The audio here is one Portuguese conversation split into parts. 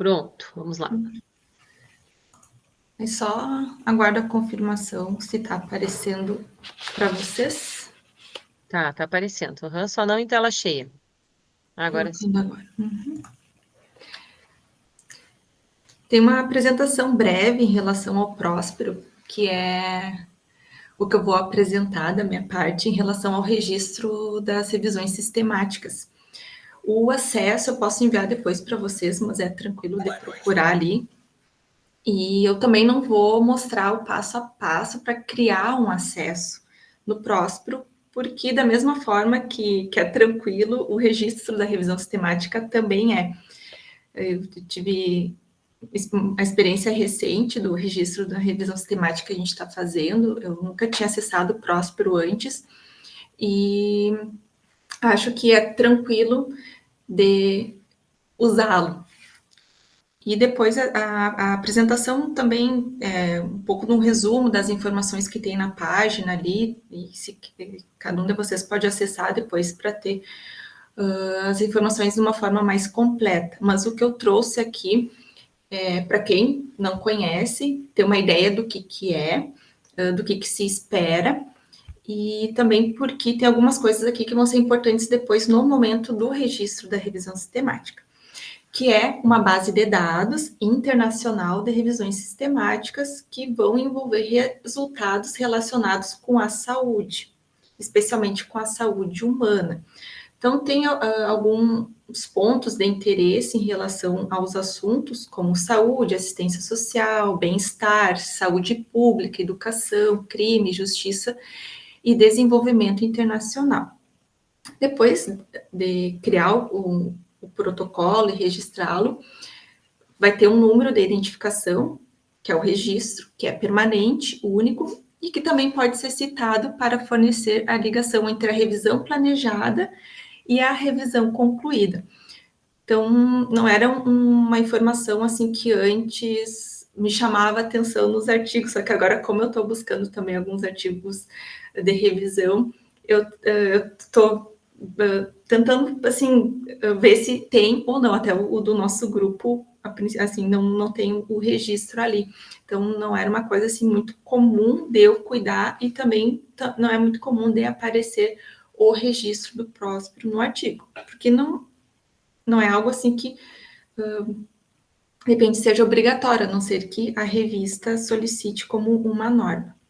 Pronto, vamos lá. É só aguardo a confirmação se está aparecendo para vocês. Tá aparecendo. Só não em tela cheia. Agora sim. Agora. Tem uma apresentação breve em relação ao Próspero, que é o que eu vou apresentar da minha parte em relação ao registro das revisões sistemáticas. O acesso eu posso enviar depois para vocês, mas é tranquilo de procurar ali. E eu também não vou mostrar o passo a passo para criar um acesso no Próspero, porque da mesma forma que é tranquilo, o registro da revisão sistemática também é. Eu tive a experiência recente do registro da revisão sistemática que a gente está fazendo. Eu nunca tinha acessado o Próspero antes e acho que é tranquilo de usá-lo. E depois a apresentação também é um pouco de um resumo das informações que tem na página ali, e se cada um de vocês pode acessar depois para ter as informações de uma forma mais completa. Mas o que eu trouxe aqui para quem não conhece, ter uma ideia do que é, do que se espera, e também porque tem algumas coisas aqui que vão ser importantes depois no momento do registro da revisão sistemática, que é uma base de dados internacional de revisões sistemáticas que vão envolver resultados relacionados com a saúde, especialmente com a saúde humana. Então, tem alguns pontos de interesse em relação aos assuntos como saúde, assistência social, bem-estar, saúde pública, educação, crime, justiça e desenvolvimento internacional. Depois de criar o protocolo e registrá-lo, vai ter um número de identificação, que é o registro, que é permanente, único, e que também pode ser citado para fornecer a ligação entre a revisão planejada e a revisão concluída. Então, não era uma informação assim que antes me chamava atenção nos artigos, só que agora, como eu estou buscando também alguns artigos de revisão, eu estou tentando, assim, ver se tem ou não, até o do nosso grupo, assim, não tem o registro ali. Então, não era uma coisa, assim, muito comum de eu cuidar e também não é muito comum de aparecer o registro do Próspero no artigo, porque não é algo assim que, de repente, seja obrigatório, a não ser que a revista solicite como uma norma.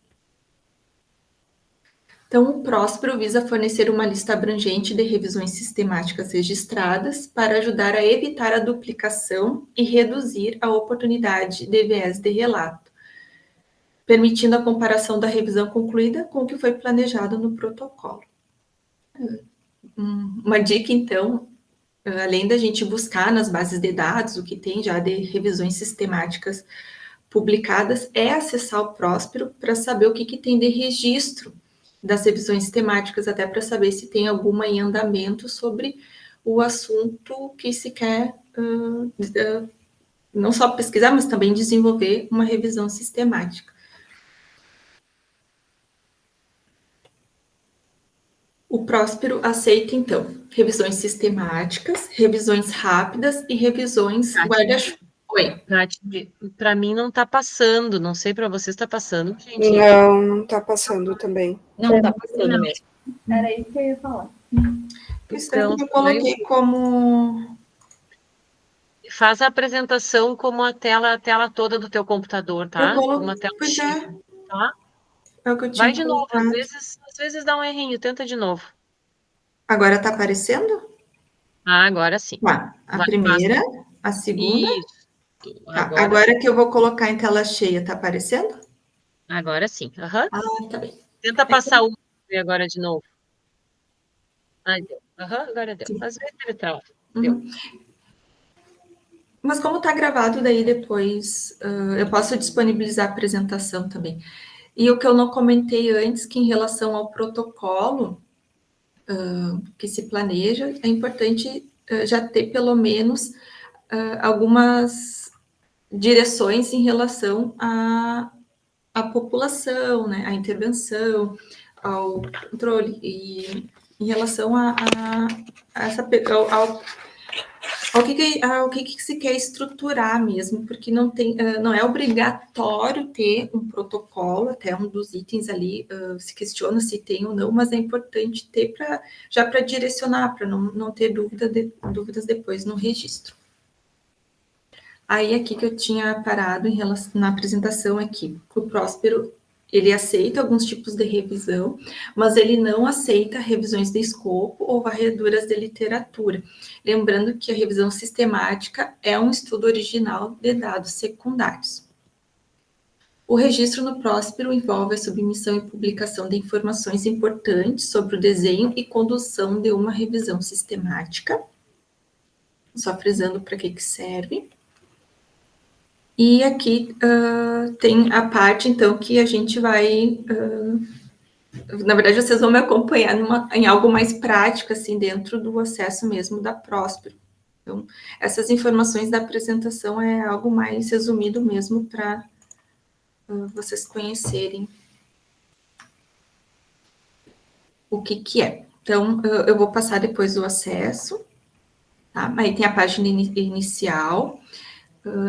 Então, o Próspero visa fornecer uma lista abrangente de revisões sistemáticas registradas para ajudar a evitar a duplicação e reduzir a oportunidade de viés de relato, permitindo a comparação da revisão concluída com o que foi planejado no protocolo. Uma dica, então, além da gente buscar nas bases de dados o que tem já de revisões sistemáticas publicadas, é acessar o Próspero para saber o que tem de registro das revisões sistemáticas, até para saber se tem alguma em andamento sobre o assunto que se quer não só pesquisar, mas também desenvolver uma revisão sistemática. O Próspero aceita, então, revisões sistemáticas, revisões rápidas e revisões guarda-chuva. Oi. Para mim não está passando, não sei para vocês está passando, gente? Não está passando também. Não está passando mesmo. Era isso que eu ia falar. Então, eu coloquei como... Faz a apresentação como a tela toda do teu computador, tá? Uma tela cheia, tá? É o que eu tinha. Vai de novo, às vezes dá um errinho, tenta de novo. Agora está aparecendo? Agora sim. Tá. A primeira, a segunda. Isso. Tá. Agora que eu vou colocar em tela cheia, está aparecendo? Agora sim. Tá bem. Tenta passar o agora de novo. Deu. Agora deu. Às vezes ele trava. Deu. Mas como está gravado, daí depois eu posso disponibilizar a apresentação também. E o que eu não comentei antes, que em relação ao protocolo que se planeja, é importante já ter pelo menos algumas direções em relação à população, né, à intervenção, ao controle, e em relação a essa O que se quer estruturar mesmo, porque não é obrigatório ter um protocolo, até um dos itens ali se questiona se tem ou não, mas é importante ter já para direcionar, para não ter dúvidas depois no registro. Aí aqui que eu tinha parado na apresentação aqui, o Próspero, ele aceita alguns tipos de revisão, mas ele não aceita revisões de escopo ou varreduras de literatura. Lembrando que a revisão sistemática é um estudo original de dados secundários. O registro no Próspero envolve a submissão e publicação de informações importantes sobre o desenho e condução de uma revisão sistemática. Só frisando para que serve. E aqui tem a parte, então, que a gente vai... na verdade, vocês vão me acompanhar em algo mais prático, assim, dentro do acesso mesmo da Próspero. Então, essas informações da apresentação é algo mais resumido mesmo para vocês conhecerem o que é. Então, eu vou passar depois o acesso, tá? Aí tem a página inicial.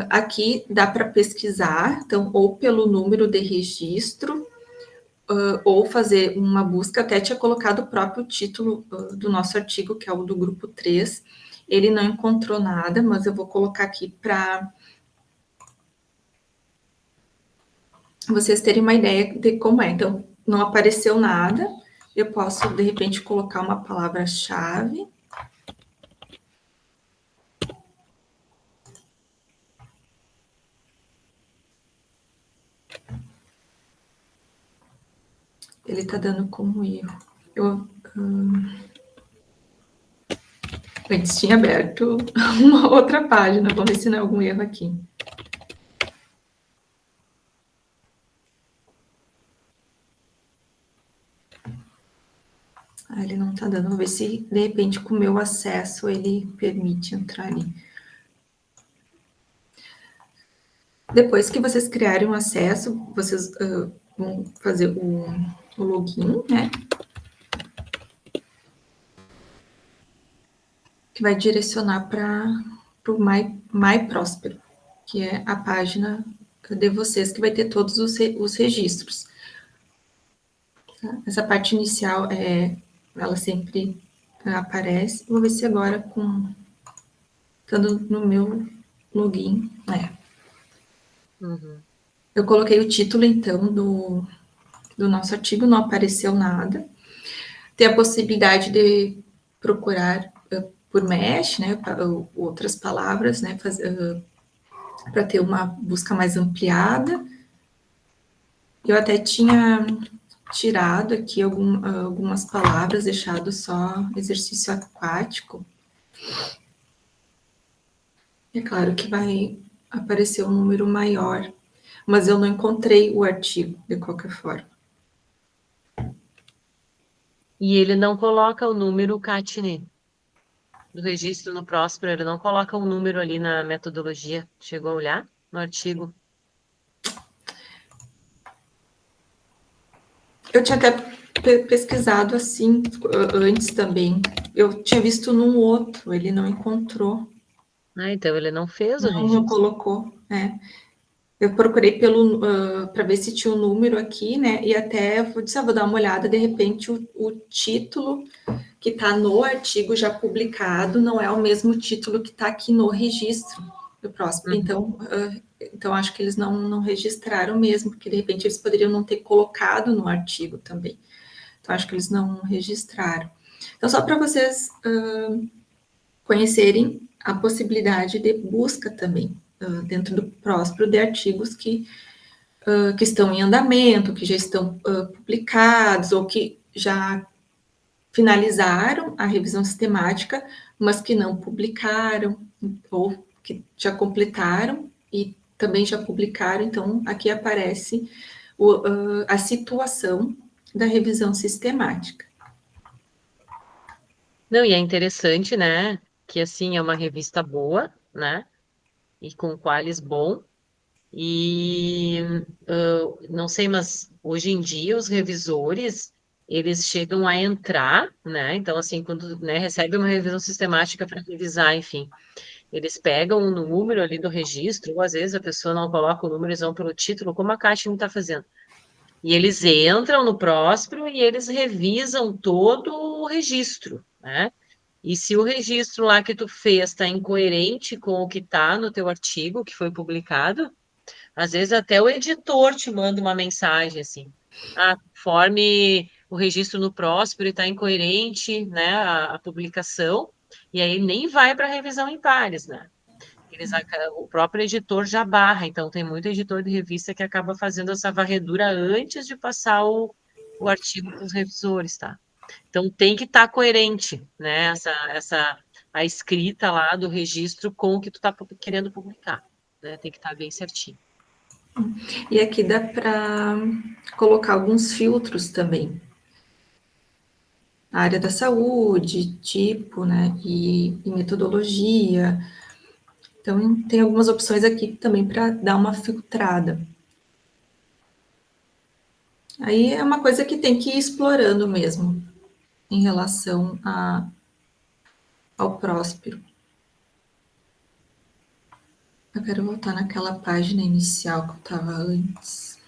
Aqui dá para pesquisar, então, ou pelo número de registro, ou fazer uma busca, até tinha colocado o próprio título do nosso artigo, que é o do grupo 3, ele não encontrou nada, mas eu vou colocar aqui para vocês terem uma ideia de como é. Então, não apareceu nada, eu posso, de repente, colocar uma palavra-chave. Ele está dando como erro. Antes tinha aberto uma outra página, vamos ver se não é algum erro aqui. Ele não está dando, vou ver se, de repente, com o meu acesso, ele permite entrar ali. Depois que vocês criarem um acesso, vocês vão fazer o login, né? Que vai direcionar para o My Próspero, que é a página de vocês, que vai ter todos os registros. Tá? Essa parte inicial, ela sempre aparece. Vou ver se agora, estando no meu login, Uhum. Eu coloquei o título, então, do nosso artigo, não apareceu nada. Tem a possibilidade de procurar por mesh, né, outras palavras, né, para ter uma busca mais ampliada. Eu até tinha tirado aqui algumas palavras, deixado só exercício aquático. É claro que vai aparecer um número maior, mas eu não encontrei o artigo, de qualquer forma. E ele não coloca o número CATNE do registro no Próspero, ele não coloca um número ali na metodologia. Chegou a olhar no artigo? Eu tinha até pesquisado assim antes também. Eu tinha visto num outro, ele não encontrou. Então ele não fez o registro. Não colocou, Eu procurei para ver se tinha um número aqui, né? E até vou dar uma olhada, de repente o título que está no artigo já publicado não é o mesmo título que está aqui no registro do Próspero. Então acho que eles não registraram mesmo, porque de repente eles poderiam não ter colocado no artigo também. Então acho que eles não registraram. Então, só para vocês conhecerem a possibilidade de busca também dentro do Próspero de artigos que estão em andamento, que já estão publicados ou que já finalizaram a revisão sistemática, mas que não publicaram, ou que já completaram e também já publicaram. Então, aqui aparece a situação da revisão sistemática. Não, e é interessante, né, que assim é uma revista boa, né, e com qualis bom, e não sei, mas hoje em dia os revisores, eles chegam a entrar, né, então assim, quando, né, recebe uma revisão sistemática para revisar, enfim, Eles pegam o número ali do registro, ou às vezes a pessoa não coloca o número, eles vão pelo título, como a Caixa não está fazendo. E eles entram no Próspero e eles revisam todo o registro, né? E se o registro lá que tu fez está incoerente com o que está no teu artigo que foi publicado, às vezes até o editor te manda uma mensagem assim, conforme o registro no Próspero está incoerente, né, a publicação, e aí nem vai para revisão em pares, né? O próprio editor já barra, então tem muito editor de revista que acaba fazendo essa varredura antes de passar o artigo para os revisores, tá? Então tem que estar coerente, né? A escrita lá do registro com o que tu está querendo publicar, né? Tem que estar bem certinho. E aqui dá para colocar alguns filtros também. A área da saúde, tipo, né? E metodologia. Então, tem algumas opções aqui também para dar uma filtrada. Aí é uma coisa que tem que ir explorando mesmo, em relação ao Próspero. Eu quero voltar naquela página inicial que eu estava antes.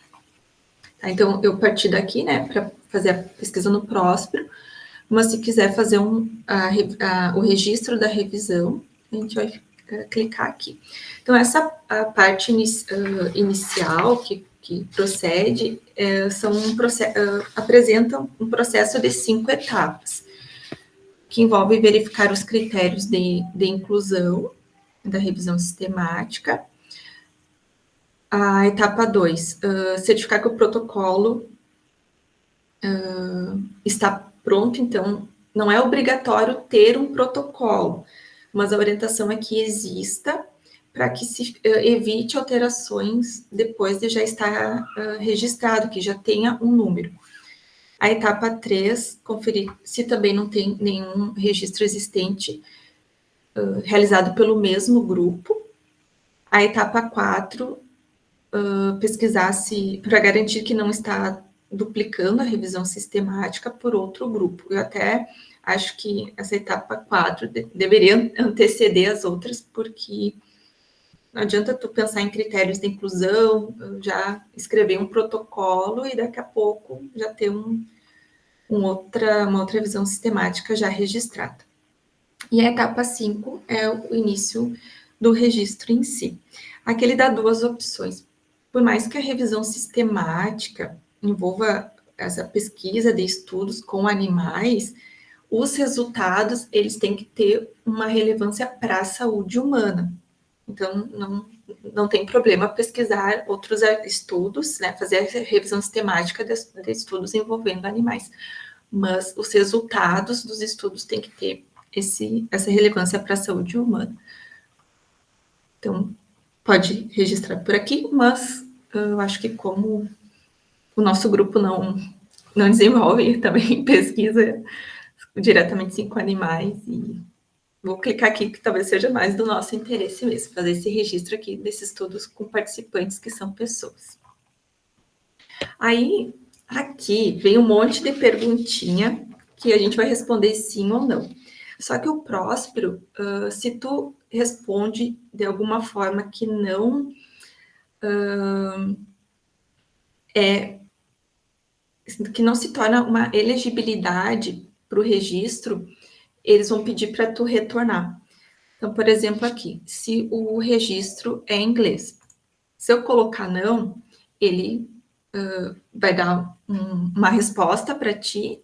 Tá, então, eu parti daqui, né, para fazer a pesquisa no Próspero, mas se quiser fazer o registro da revisão, a gente vai clicar aqui. Então, a parte inicial que procede apresentam um processo de 5 etapas, que envolve verificar os critérios de inclusão da revisão sistemática. A etapa 2, certificar que o protocolo está pronto, então não é obrigatório ter um protocolo, mas a orientação é que exista para que se evite alterações depois de já estar registrado, que já tenha um número. A etapa 3, conferir se também não tem nenhum registro existente realizado pelo mesmo grupo. A etapa 4, pesquisar se, para garantir que não está duplicando a revisão sistemática por outro grupo. Eu até acho que essa etapa 4 deveria anteceder as outras, porque não adianta tu pensar em critérios de inclusão, já escrever um protocolo e daqui a pouco já ter uma outra revisão sistemática já registrada. E a etapa 5 é o início do registro em si. Aqui ele dá duas opções. Por mais que a revisão sistemática envolva essa pesquisa de estudos com animais, os resultados eles têm que ter uma relevância para a saúde humana. Então, não tem problema pesquisar outros estudos, né, fazer a revisão sistemática de estudos envolvendo animais. Mas os resultados dos estudos têm que ter essa relevância para a saúde humana. Então, pode registrar por aqui, mas eu acho que como o nosso grupo não desenvolve também pesquisa diretamente com animais, e vou clicar aqui que talvez seja mais do nosso interesse mesmo, fazer esse registro aqui desses estudos com participantes que são pessoas. Aí, aqui vem um monte de perguntinha que a gente vai responder sim ou não. Só que o Próspero, se tu responde de alguma forma que não que não se torna uma elegibilidade para o registro, eles vão pedir para tu retornar. Então, por exemplo, aqui, se o registro é em inglês, se eu colocar não, ele vai dar uma resposta para ti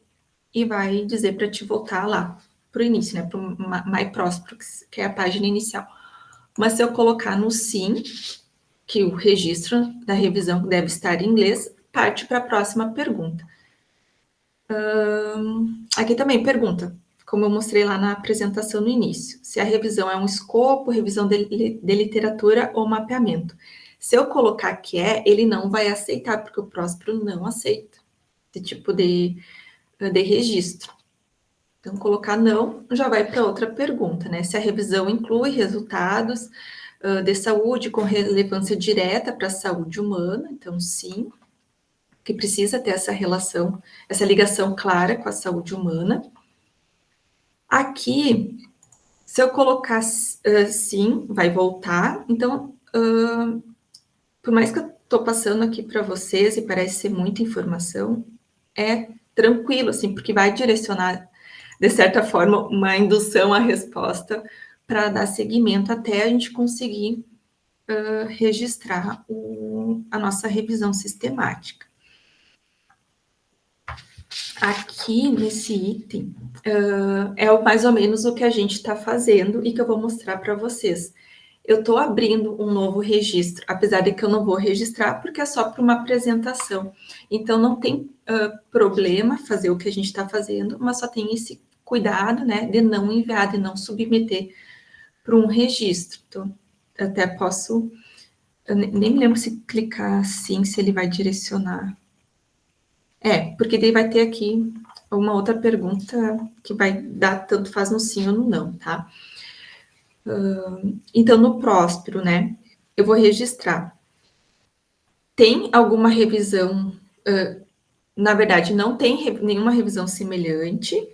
e vai dizer para te voltar lá para o início, né, para o My Próspero, que é a página inicial. Mas se eu colocar no sim, que o registro da revisão deve estar em inglês, parte para a próxima pergunta. Aqui também pergunta, como eu mostrei lá na apresentação no início, se a revisão é um escopo, revisão de literatura ou mapeamento. Se eu colocar que ele não vai aceitar, porque o Próspero não aceita esse tipo de registro. Então, colocar não já vai para outra pergunta, né? Se a revisão inclui resultados de saúde com relevância direta para a saúde humana, então sim, que precisa ter essa relação, essa ligação clara com a saúde humana. Aqui, Se eu colocar sim, vai voltar. Então, por mais que eu estou passando aqui para vocês e parece ser muita informação, é tranquilo, assim, porque vai direcionar, de certa forma, uma indução à resposta para dar seguimento até a gente conseguir registrar a nossa revisão sistemática. Aqui, nesse item, é mais ou menos o que a gente está fazendo e que eu vou mostrar para vocês. Eu estou abrindo um novo registro, apesar de que eu não vou registrar, porque é só para uma apresentação. Então, não tem problema fazer o que a gente está fazendo, mas só tem esse cuidado, né, de não enviar, de não submeter para um registro. Então, eu até posso... Eu nem me lembro se clicar assim, se ele vai direcionar. Porque daí vai ter aqui uma outra pergunta que vai dar tanto faz no sim ou no não, tá? Então, no Próspero, né, eu vou registrar. Tem alguma revisão, na verdade, não tem nenhuma revisão semelhante,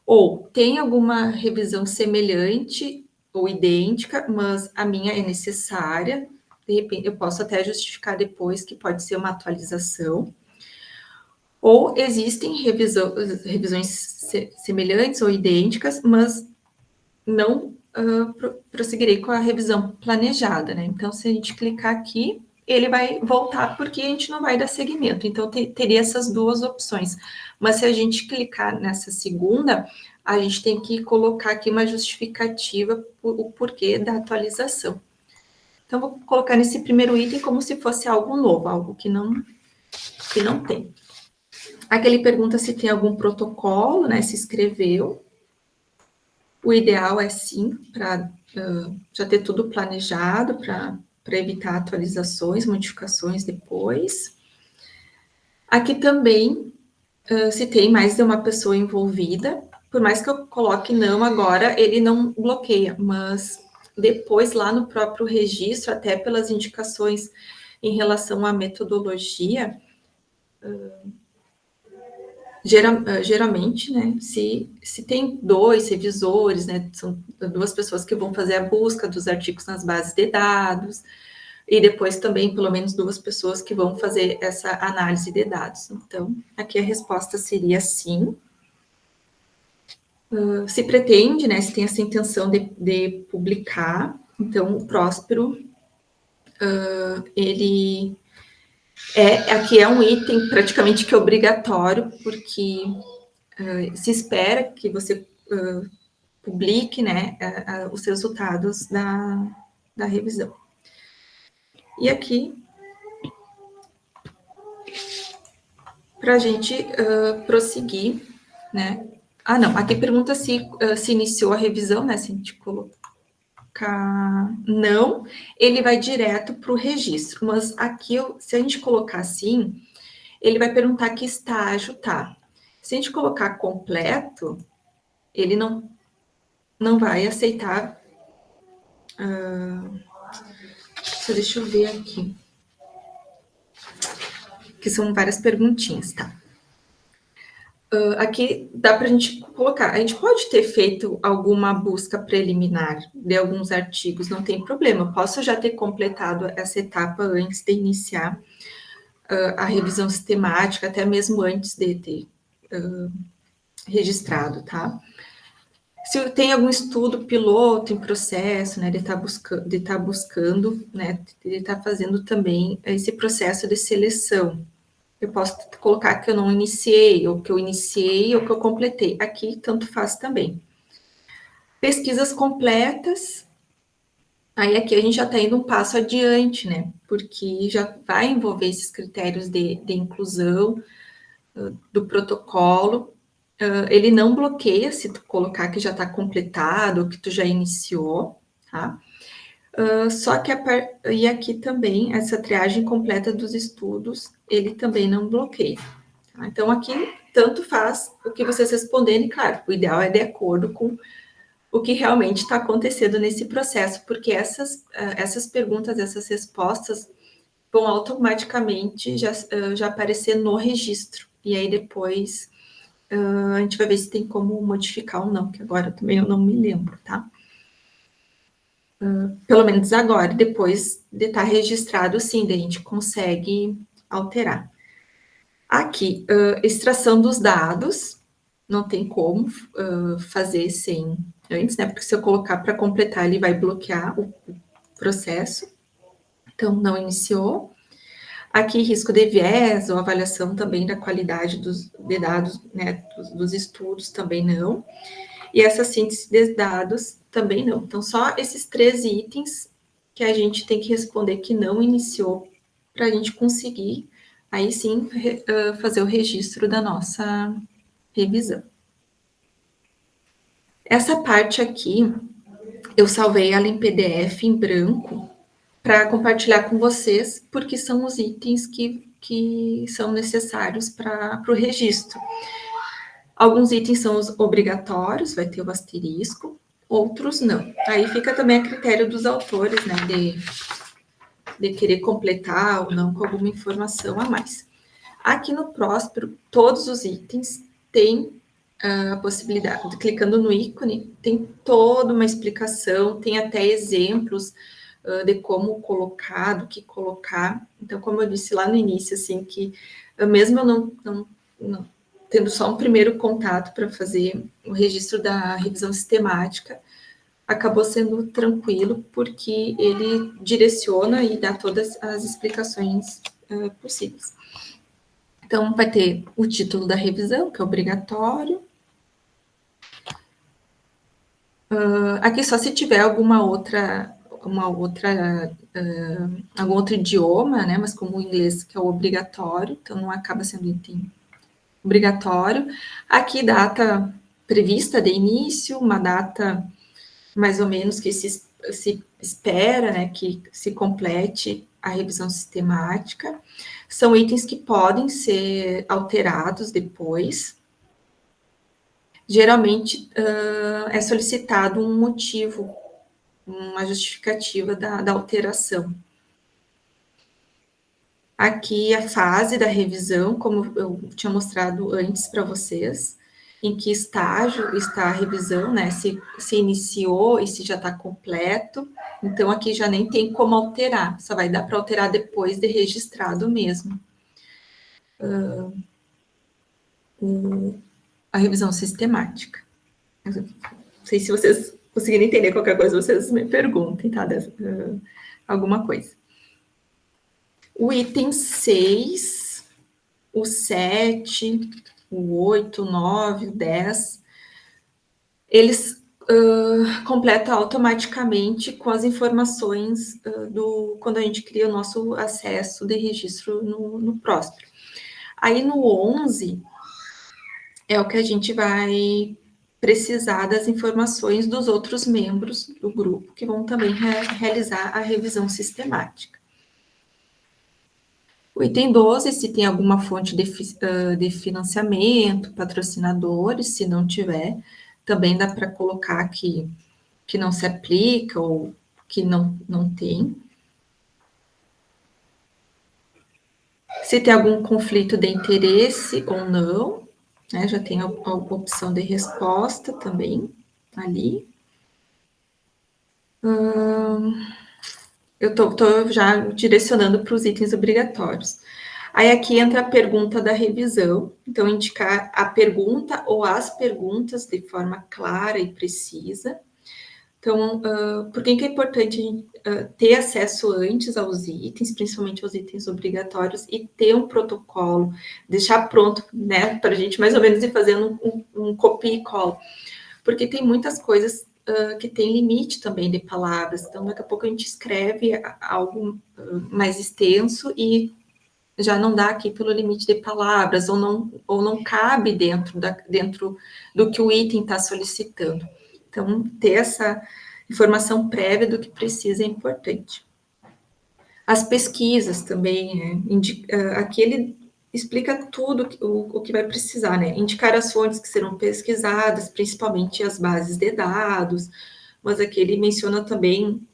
ou tem alguma revisão semelhante ou idêntica, mas a minha é necessária, de repente, eu posso até justificar depois que pode ser uma atualização. Ou existem revisões semelhantes ou idênticas, mas não prosseguirei com a revisão planejada, né? Então, se a gente clicar aqui, ele vai voltar porque a gente não vai dar seguimento. Então, teria essas duas opções. Mas se a gente clicar nessa segunda, a gente tem que colocar aqui uma justificativa o porquê da atualização. Então, vou colocar nesse primeiro item como se fosse algo novo, algo que não tem. Aqui ele pergunta se tem algum protocolo, né? Se escreveu. O ideal é sim, para já ter tudo planejado, para evitar atualizações, modificações depois. Aqui também, se tem mais de uma pessoa envolvida, por mais que eu coloque não agora, ele não bloqueia, mas depois lá no próprio registro, até pelas indicações em relação à metodologia, geralmente, né, se tem 2 revisores, né, são 2 pessoas que vão fazer a busca dos artigos nas bases de dados, e depois também, pelo menos, 2 pessoas que vão fazer essa análise de dados. Então, aqui a resposta seria sim. Se pretende, né, se tem essa intenção de publicar, então, o Próspero, ele aqui é um item praticamente que é obrigatório, porque se espera que você publique, né, os resultados da revisão. E aqui, para a gente prosseguir, né, não, aqui pergunta se iniciou a revisão, né, se a gente colocar não, ele vai direto para o registro, mas aqui, se a gente colocar assim, ele vai perguntar que estágio tá. Se a gente colocar completo, ele não vai aceitar. Deixa eu ver aqui. Que são várias perguntinhas, tá? Aqui dá para a gente colocar. A gente pode ter feito alguma busca preliminar de alguns artigos, não tem problema. Eu posso já ter completado essa etapa antes de iniciar a revisão sistemática, até mesmo antes de ter registrado, tá? Se tem algum estudo piloto em processo, né, de estar buscando, né, de estar fazendo também esse processo de seleção. Eu posso colocar que eu não iniciei, ou que eu iniciei, ou que eu completei. Aqui, tanto faz também. Pesquisas completas. Aí, aqui, a gente já está indo um passo adiante, né? Porque já vai envolver esses critérios de inclusão do protocolo. Ele não bloqueia se tu colocar que já está completado, ou que tu já iniciou, tá? Só que e aqui também, essa triagem completa dos estudos, ele também não bloqueia. Tá? Então, aqui, tanto faz o que vocês responderem, e claro, o ideal é de acordo com o que realmente está acontecendo nesse processo, porque essas perguntas, essas respostas vão automaticamente já aparecer no registro, e aí depois a gente vai ver se tem como modificar ou não, que agora também eu não me lembro, tá? pelo menos agora, depois de estar registrado, sim, daí a gente consegue alterar. Aqui, extração dos dados, não tem como fazer sem antes, né? Porque se eu colocar para completar, ele vai bloquear o processo. Então, não iniciou. Aqui, risco de viés ou avaliação também da qualidade de dados, né? Dos estudos também não. E essa síntese de dados também não. Então, só esses 3 itens que a gente tem que responder que não iniciou para a gente conseguir, aí sim, fazer o registro da nossa revisão. Essa parte aqui, eu salvei ela em PDF em branco para compartilhar com vocês, porque são os itens que são necessários para o registro. Alguns itens são os obrigatórios, vai ter o asterisco, outros não. Aí fica também a critério dos autores, né, de querer completar ou não com alguma informação a mais. Aqui no Próspero, todos os itens têm a possibilidade, clicando no ícone, tem toda uma explicação, tem até exemplos de como colocar, do que colocar. Então, como eu disse lá no início, assim, que mesmo eu não tendo só um primeiro contato para fazer o registro da revisão sistemática, acabou sendo tranquilo, porque ele direciona e dá todas as explicações possíveis. Então, vai ter o título da revisão, que é obrigatório. Aqui só se tiver algum outro idioma, né? Mas como o inglês, que é o obrigatório, então não acaba sendo item obrigatório. Aqui, data prevista de início, uma data mais ou menos que se espera, né, que se complete a revisão sistemática. São itens que podem ser alterados depois. Geralmente, é solicitado um motivo, uma justificativa da alteração. Aqui a fase da revisão, como eu tinha mostrado antes para vocês, em que estágio está a revisão, né? Se iniciou e se já está completo. Então, aqui já nem tem como alterar, só vai dar para alterar depois de registrado mesmo. A revisão sistemática. Não sei se vocês conseguirem entender qualquer coisa, vocês me perguntem, tá? Alguma coisa. O item 6, o 7, o 8, o 9, o 10, eles completam automaticamente com as informações quando a gente cria o nosso acesso de registro no Próspero. Aí no 11 é o que a gente vai precisar das informações dos outros membros do grupo, que vão também realizar a revisão sistemática. O item 12, se tem alguma fonte de financiamento, patrocinadores, se não tiver, também dá para colocar que não se aplica ou que não tem. Se tem algum conflito de interesse ou não, né, já tem a opção de resposta também ali. Eu estou já direcionando para os itens obrigatórios. Aí aqui entra a pergunta da revisão, então indicar a pergunta ou as perguntas de forma clara e precisa. Então, por que é importante ter acesso antes aos itens, principalmente aos itens obrigatórios, e ter um protocolo, deixar pronto, né, para a gente mais ou menos ir fazendo um copia e cola, porque tem muitas coisas que tem limite também de palavras, então daqui a pouco a gente escreve algo mais extenso e já não dá aqui pelo limite de palavras, ou não cabe dentro do que o item está solicitando. Então, ter essa informação prévia do que precisa é importante. As pesquisas também, aqui ele explica tudo o que vai precisar, né? Indicar as fontes que serão pesquisadas, principalmente as bases de dados, mas aqui ele menciona também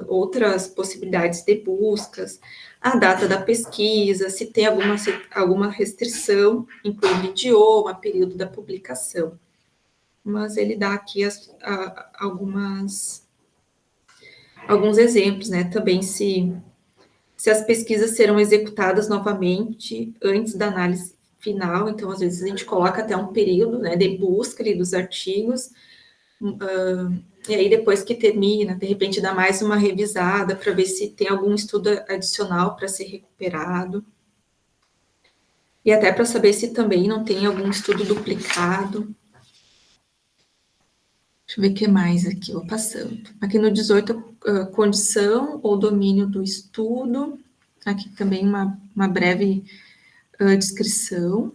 outras possibilidades de buscas, a data da pesquisa, se tem alguma restrição, incluindo idioma, período da publicação. Mas ele dá aqui algumas alguns exemplos, né? Também se as pesquisas serão executadas novamente antes da análise final, então, às vezes, a gente coloca até um período, né, de busca ali dos artigos, e aí, depois que termina, de repente, dá mais uma revisada para ver se tem algum estudo adicional para ser recuperado. E até para saber se também não tem algum estudo duplicado. Deixa eu ver o que mais aqui, vou passando. Aqui no 18, condição ou domínio do estudo. Aqui também uma breve descrição.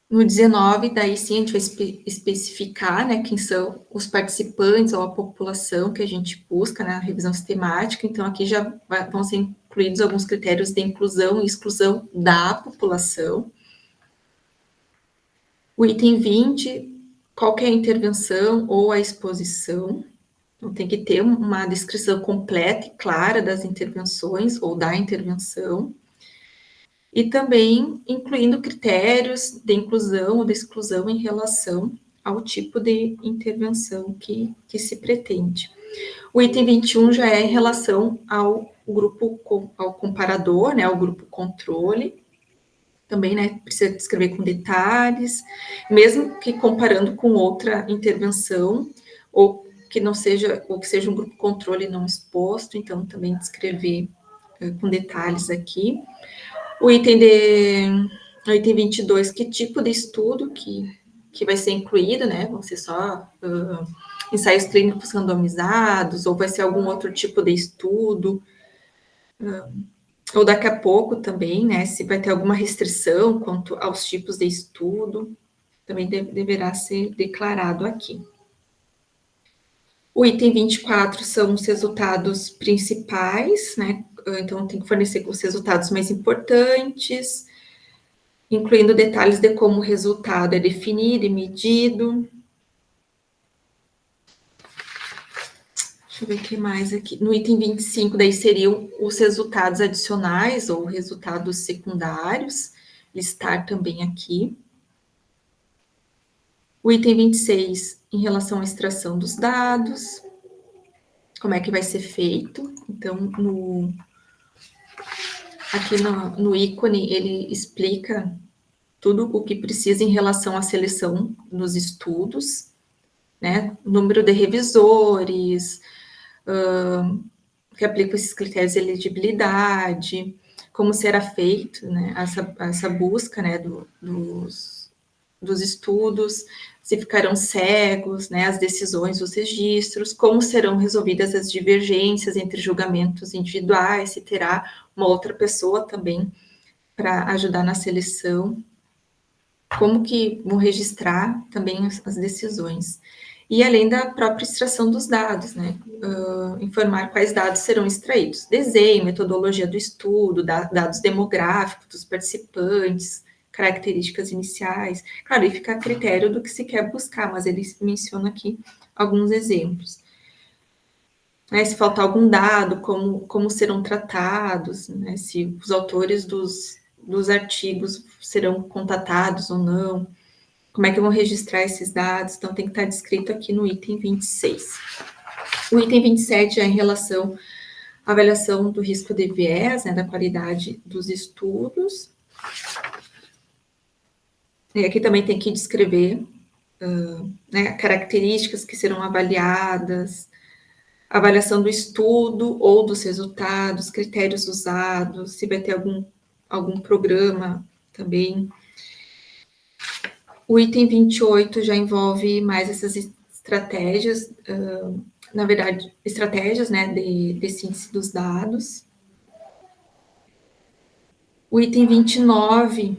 No 19, daí sim, a gente vai especificar, né, quem são os participantes ou a população que a gente busca na revisão sistemática. Então, aqui já vão ser incluídos alguns critérios de inclusão e exclusão da população. O item 20, qual que é a intervenção ou a exposição. Então, tem que ter uma descrição completa e clara das intervenções ou da intervenção. E também incluindo critérios de inclusão ou de exclusão em relação ao tipo de intervenção que se pretende. O item 21 já é em relação ao grupo, ao comparador, né, ao grupo controle. Também, né, precisa descrever com detalhes, mesmo que comparando com outra intervenção, ou que não seja, ou que seja um grupo controle não exposto, então também descrever com detalhes aqui. O item 22, que tipo de estudo que vai ser incluído, né? Vão ser só ensaios clínicos randomizados, ou vai ser algum outro tipo de estudo, ou daqui a pouco também, né? Se vai ter alguma restrição quanto aos tipos de estudo, também deverá ser declarado aqui. O item 24 são os resultados principais, né? Então, tem que fornecer os resultados mais importantes, incluindo detalhes de como o resultado é definido e medido. Deixa eu ver o que mais aqui. No item 25, daí seriam os resultados adicionais ou resultados secundários, listar também aqui. O item 26, em relação à extração dos dados, como é que vai ser feito. Então, aqui no ícone, ele explica tudo o que precisa em relação à seleção nos estudos, né? Número de revisores, que aplicam esses critérios de elegibilidade, como será feito, né, essa busca, né, dos estudos, se ficarão cegos, né, as decisões, os registros, como serão resolvidas as divergências entre julgamentos individuais, se terá uma outra pessoa também para ajudar na seleção, como que vão registrar também as decisões. E além da própria extração dos dados, né? Informar quais dados serão extraídos. Desenho, metodologia do estudo, dados demográficos dos participantes, características iniciais. Claro, aí fica a critério do que se quer buscar, mas ele menciona aqui alguns exemplos. Né, se faltar algum dado, como serão tratados, né, se os autores dos artigos serão contatados ou não, como é que vão registrar esses dados, então tem que estar descrito aqui no item 26. O item 27 é em relação à avaliação do risco de viés, né, da qualidade dos estudos. E aqui também tem que descrever né, características que serão avaliadas, avaliação do estudo ou dos resultados, critérios usados, se vai ter algum programa também. O item 28 já envolve mais essas estratégias, na verdade, estratégias, né, de síntese dos dados. O item 29,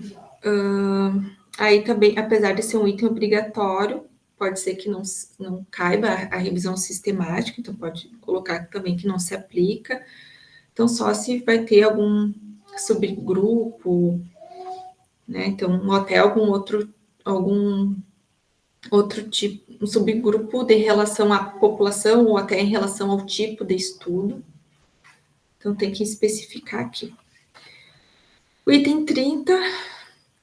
aí também, apesar de ser um item obrigatório, pode ser que não caiba a revisão sistemática, então pode colocar também que não se aplica. Então, só se vai ter algum subgrupo, né? Então, ou até algum outro tipo, um subgrupo de relação à população ou até em relação ao tipo de estudo. Então, tem que especificar aqui. O item 30,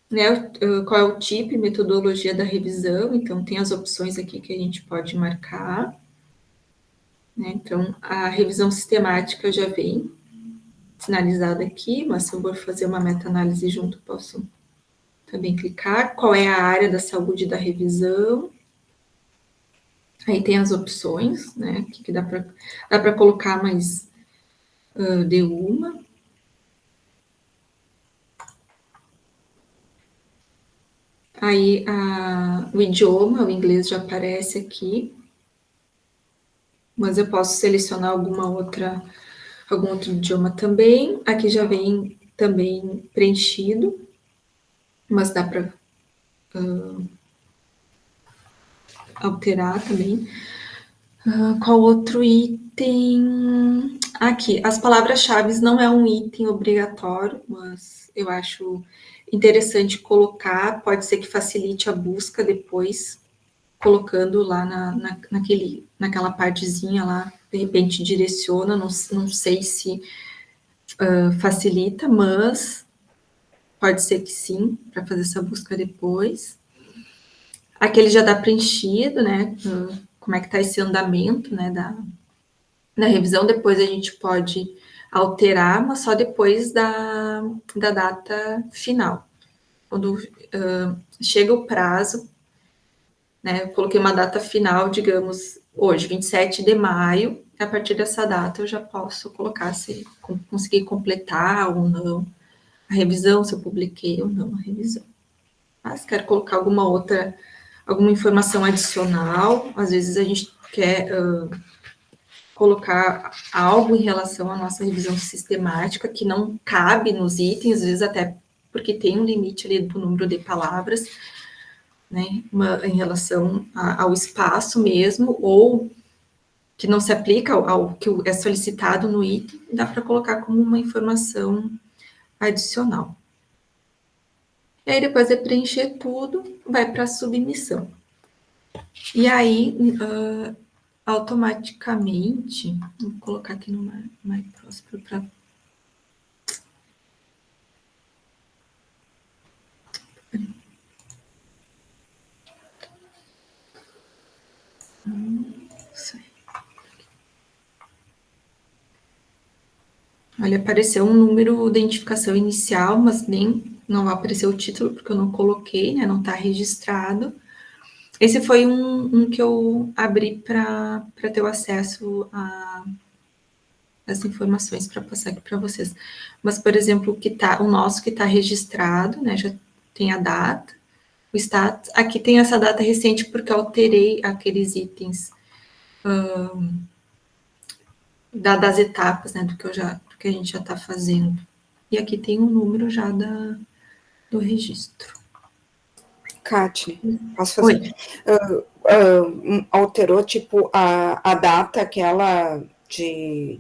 né, qual é o tipo e metodologia da revisão, então tem as opções aqui que a gente pode marcar. né? Então, a revisão sistemática já vem sinalizada aqui, mas se eu for fazer uma meta-análise junto, posso também clicar. Qual é a área da saúde da revisão? Aí tem as opções, né? Que dá para colocar mais de uma. Aí o idioma, o inglês já aparece aqui, mas eu posso selecionar algum outro idioma também. Aqui já vem também preenchido, mas dá para alterar também. Qual outro item? Aqui, as palavras-chave não é um item obrigatório, mas eu acho interessante colocar, pode ser que facilite a busca depois, colocando lá naquela partezinha lá, de repente direciona, não sei se facilita, mas pode ser que sim, para fazer essa busca depois. Aqui ele já dá preenchido, né? Como é que está esse andamento, né? Da revisão, depois a gente pode alterar, mas só depois da data final. Quando chega o prazo, né? Eu coloquei uma data final, digamos, hoje, 27 de maio, a partir dessa data eu já posso colocar se conseguir completar ou não a revisão, se eu publiquei ou não a revisão. Mas quero colocar alguma informação adicional, às vezes a gente quer colocar algo em relação à nossa revisão sistemática que não cabe nos itens, às vezes até porque tem um limite ali do número de palavras, né, em relação ao espaço mesmo, ou que não se aplica ao que é solicitado no item, dá para colocar como uma informação adicional. E aí, depois de preencher tudo, vai para a submissão. E aí, automaticamente, vou colocar aqui no MyPróspero para... Olha, apareceu um número de identificação inicial, mas não vai aparecer o título, porque eu não coloquei, né? Não está registrado. Esse foi um que eu abri para ter o acesso às informações para passar aqui para vocês. Mas, por exemplo, o nosso que está registrado, né? Já tem a data, o status. Aqui tem essa data recente porque eu alterei aqueles itens das etapas, né? Do que a gente já está fazendo. E aqui tem um número já do registro. Kátia, posso fazer? Alterou, tipo, a data aquela de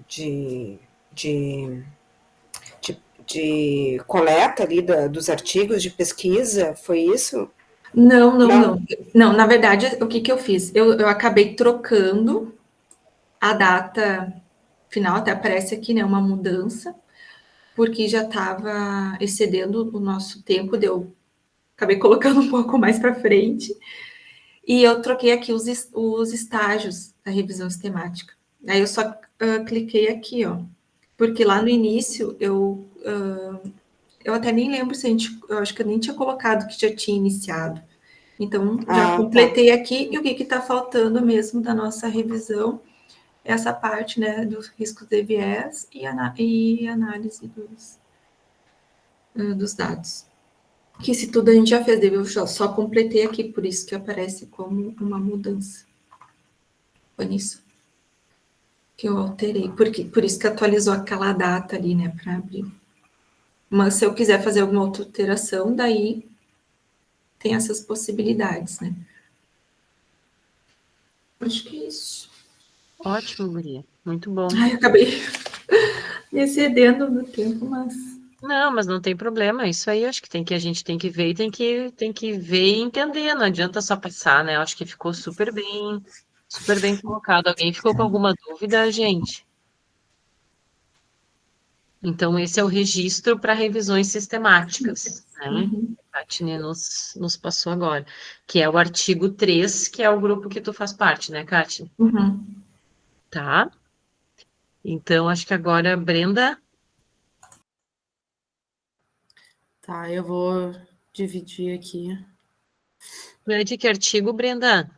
coleta ali dos artigos de pesquisa, foi isso? Não. Não, na verdade, o que eu fiz? Eu acabei trocando a data final, até aparece aqui, né, uma mudança, porque já estava excedendo o nosso tempo, acabei colocando um pouco mais para frente, e eu troquei aqui os estágios da revisão sistemática. Aí eu só cliquei aqui, ó, porque lá no início eu até nem lembro eu acho que eu nem tinha colocado que já tinha iniciado. Então, já completei aqui, e o que está faltando mesmo da nossa revisão é essa parte, né, dos riscos de viés e análise dos dados. Que se tudo a gente já fez, eu só completei aqui, por isso que aparece como uma mudança. Foi nisso que eu alterei, por isso que atualizou aquela data ali, né, para abril. Mas se eu quiser fazer alguma outra alteração, daí tem essas possibilidades, né. Acho que é isso. Ótimo, Guria. Muito bom. Ai, acabei me excedendo no tempo, mas... Não, mas não tem problema. Isso aí acho que a gente tem que ver e tem que ver e entender. Não adianta só passar, né? Eu acho que ficou super bem colocado. Alguém ficou com alguma dúvida, gente? Então, esse é o registro para revisões sistemáticas, né? A Tine nos passou agora, que é o artigo 3, que é o grupo que tu faz parte, né, Kátia? Uhum. tá? Então, acho que agora, Brenda, Tá, eu vou dividir aqui. tu é de que artigo, Brenda?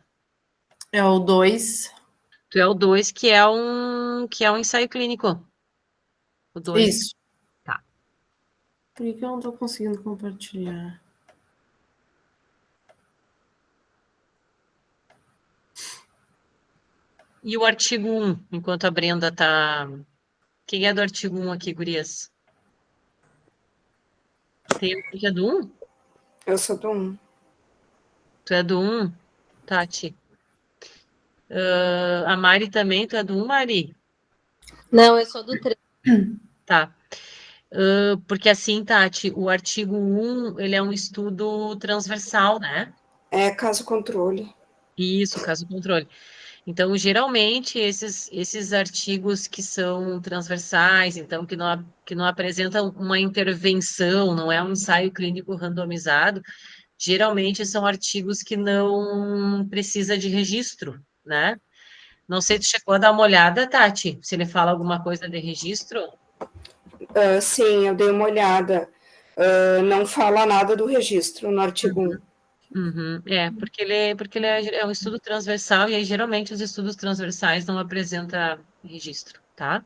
É o 2. Tu é o 2, que é um ensaio clínico. O 2. Isso. Tá. Por que eu não tô conseguindo compartilhar? E o artigo 1, enquanto a Brenda tá... Quem é do artigo 1 aqui, gurias? Tem alguém que é do 1? Eu sou do 1. Tu é do 1, Tati? A Mari também, tu é do 1, Mari? Não, eu sou do 3. Tá. Porque assim, Tati, o artigo 1, ele é um estudo transversal, né? É caso controle. Isso, caso controle. Então, geralmente, esses artigos que são transversais, então, que não apresentam uma intervenção, não é um ensaio clínico randomizado, geralmente são artigos que não precisa de registro, né? Não sei se tu chegou a dar uma olhada, Tati, se ele fala alguma coisa de registro. Sim, eu dei uma olhada. Não fala nada do registro no artigo 1. Uhum, porque ele é um estudo transversal e aí geralmente os estudos transversais não apresentam registro, tá?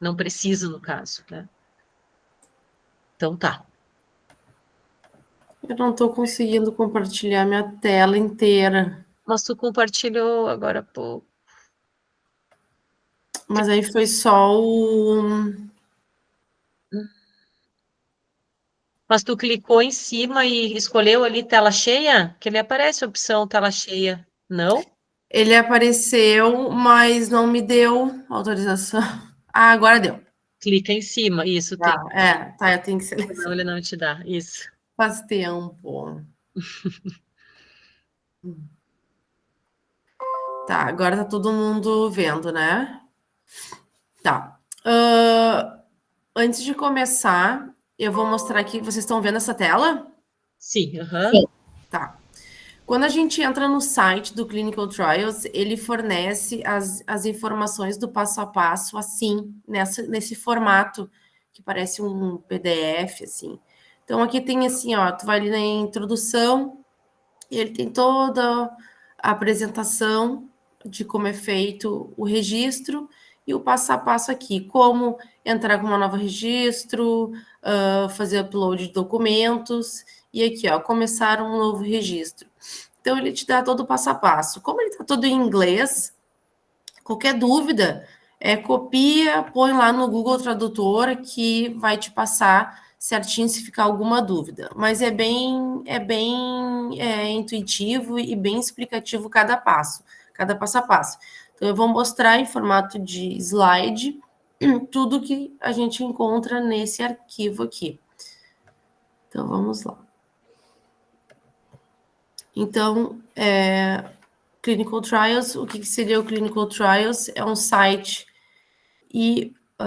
Não precisa, no caso, né? Então tá. Eu não tô conseguindo compartilhar minha tela inteira. Mas tu compartilhou agora há pouco. Mas aí foi só o... Mas tu clicou em cima e escolheu ali tela cheia? Que ele aparece a opção tela cheia. Não? Ele apareceu, mas não me deu autorização. Ah, agora deu. Clica em cima. Isso tem. Tá, eu tenho que Senão selecionar. ele não te dá. Isso. Faz tempo. Tá, agora tá todo mundo vendo, né? Tá. Antes de começar, eu vou mostrar aqui. Vocês estão vendo essa tela? Sim, aham. Sim. Tá. Quando a gente entra no site do Clinical Trials, ele fornece as informações do passo a passo, assim, nesse formato, que parece um PDF, assim. Então, aqui tem assim, ó, tu vai ali na introdução, e ele tem toda a apresentação de como é feito o registro e o passo a passo aqui, como entrar com uma nova registro, fazer upload de documentos, e aqui, ó, começar um novo registro. Então, ele te dá todo o passo a passo. Como ele está todo em inglês, qualquer dúvida, copia, põe lá no Google Tradutor, que vai te passar certinho se ficar alguma dúvida. Mas é bem intuitivo e bem explicativo cada passo a passo. Então, eu vou mostrar em formato de slide tudo que a gente encontra nesse arquivo aqui. Então, vamos lá. Então, Clinical Trials, o que seria o Clinical Trials? É um site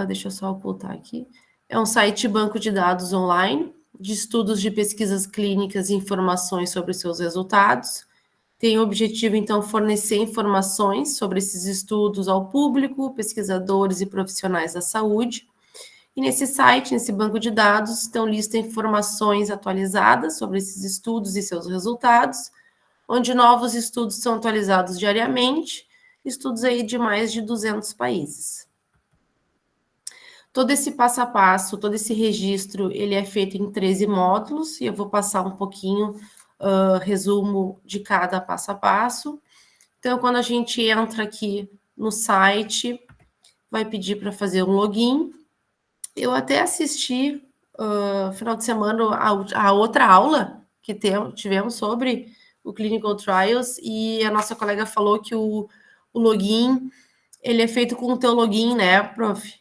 deixa eu só ocultar aqui. É um site banco de dados online de estudos de pesquisas clínicas e informações sobre seus resultados. Tem o objetivo, então, fornecer informações sobre esses estudos ao público, pesquisadores e profissionais da saúde. E nesse site, nesse banco de dados, estão listas informações atualizadas sobre esses estudos e seus resultados, onde novos estudos são atualizados diariamente, estudos aí de mais de 200 países. Todo esse passo a passo, todo esse registro, ele é feito em 13 módulos, e eu vou passar um pouquinho, resumo de cada passo a passo. Então, quando a gente entra aqui no site, vai pedir para fazer um login. Eu até assisti, final de semana, a outra aula que tivemos sobre o Clinical Trials, e a nossa colega falou que o login, ele é feito com o teu login, né, prof?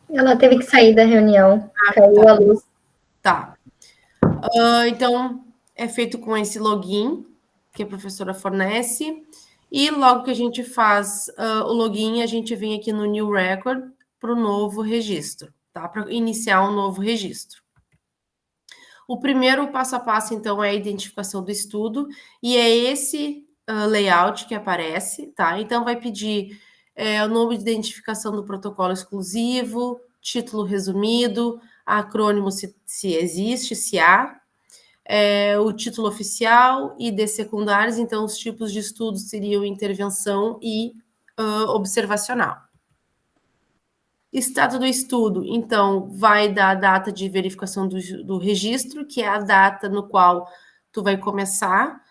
Ela teve que sair da reunião, caiu a luz. Tá. Então, é feito com esse login que a professora fornece, e logo que a gente faz o login, a gente vem aqui no New Record para o novo registro, tá? Para iniciar um novo registro. O primeiro passo a passo, então, é a identificação do estudo, e é esse layout que aparece, tá? Então, vai pedir o nome de identificação do protocolo exclusivo, título resumido, acrônimo se existe, se há, o título oficial, ID secundários, então os tipos de estudos seriam intervenção e observacional. Estado do estudo, então, vai dar a data de verificação do registro, que é a data no qual tu vai começar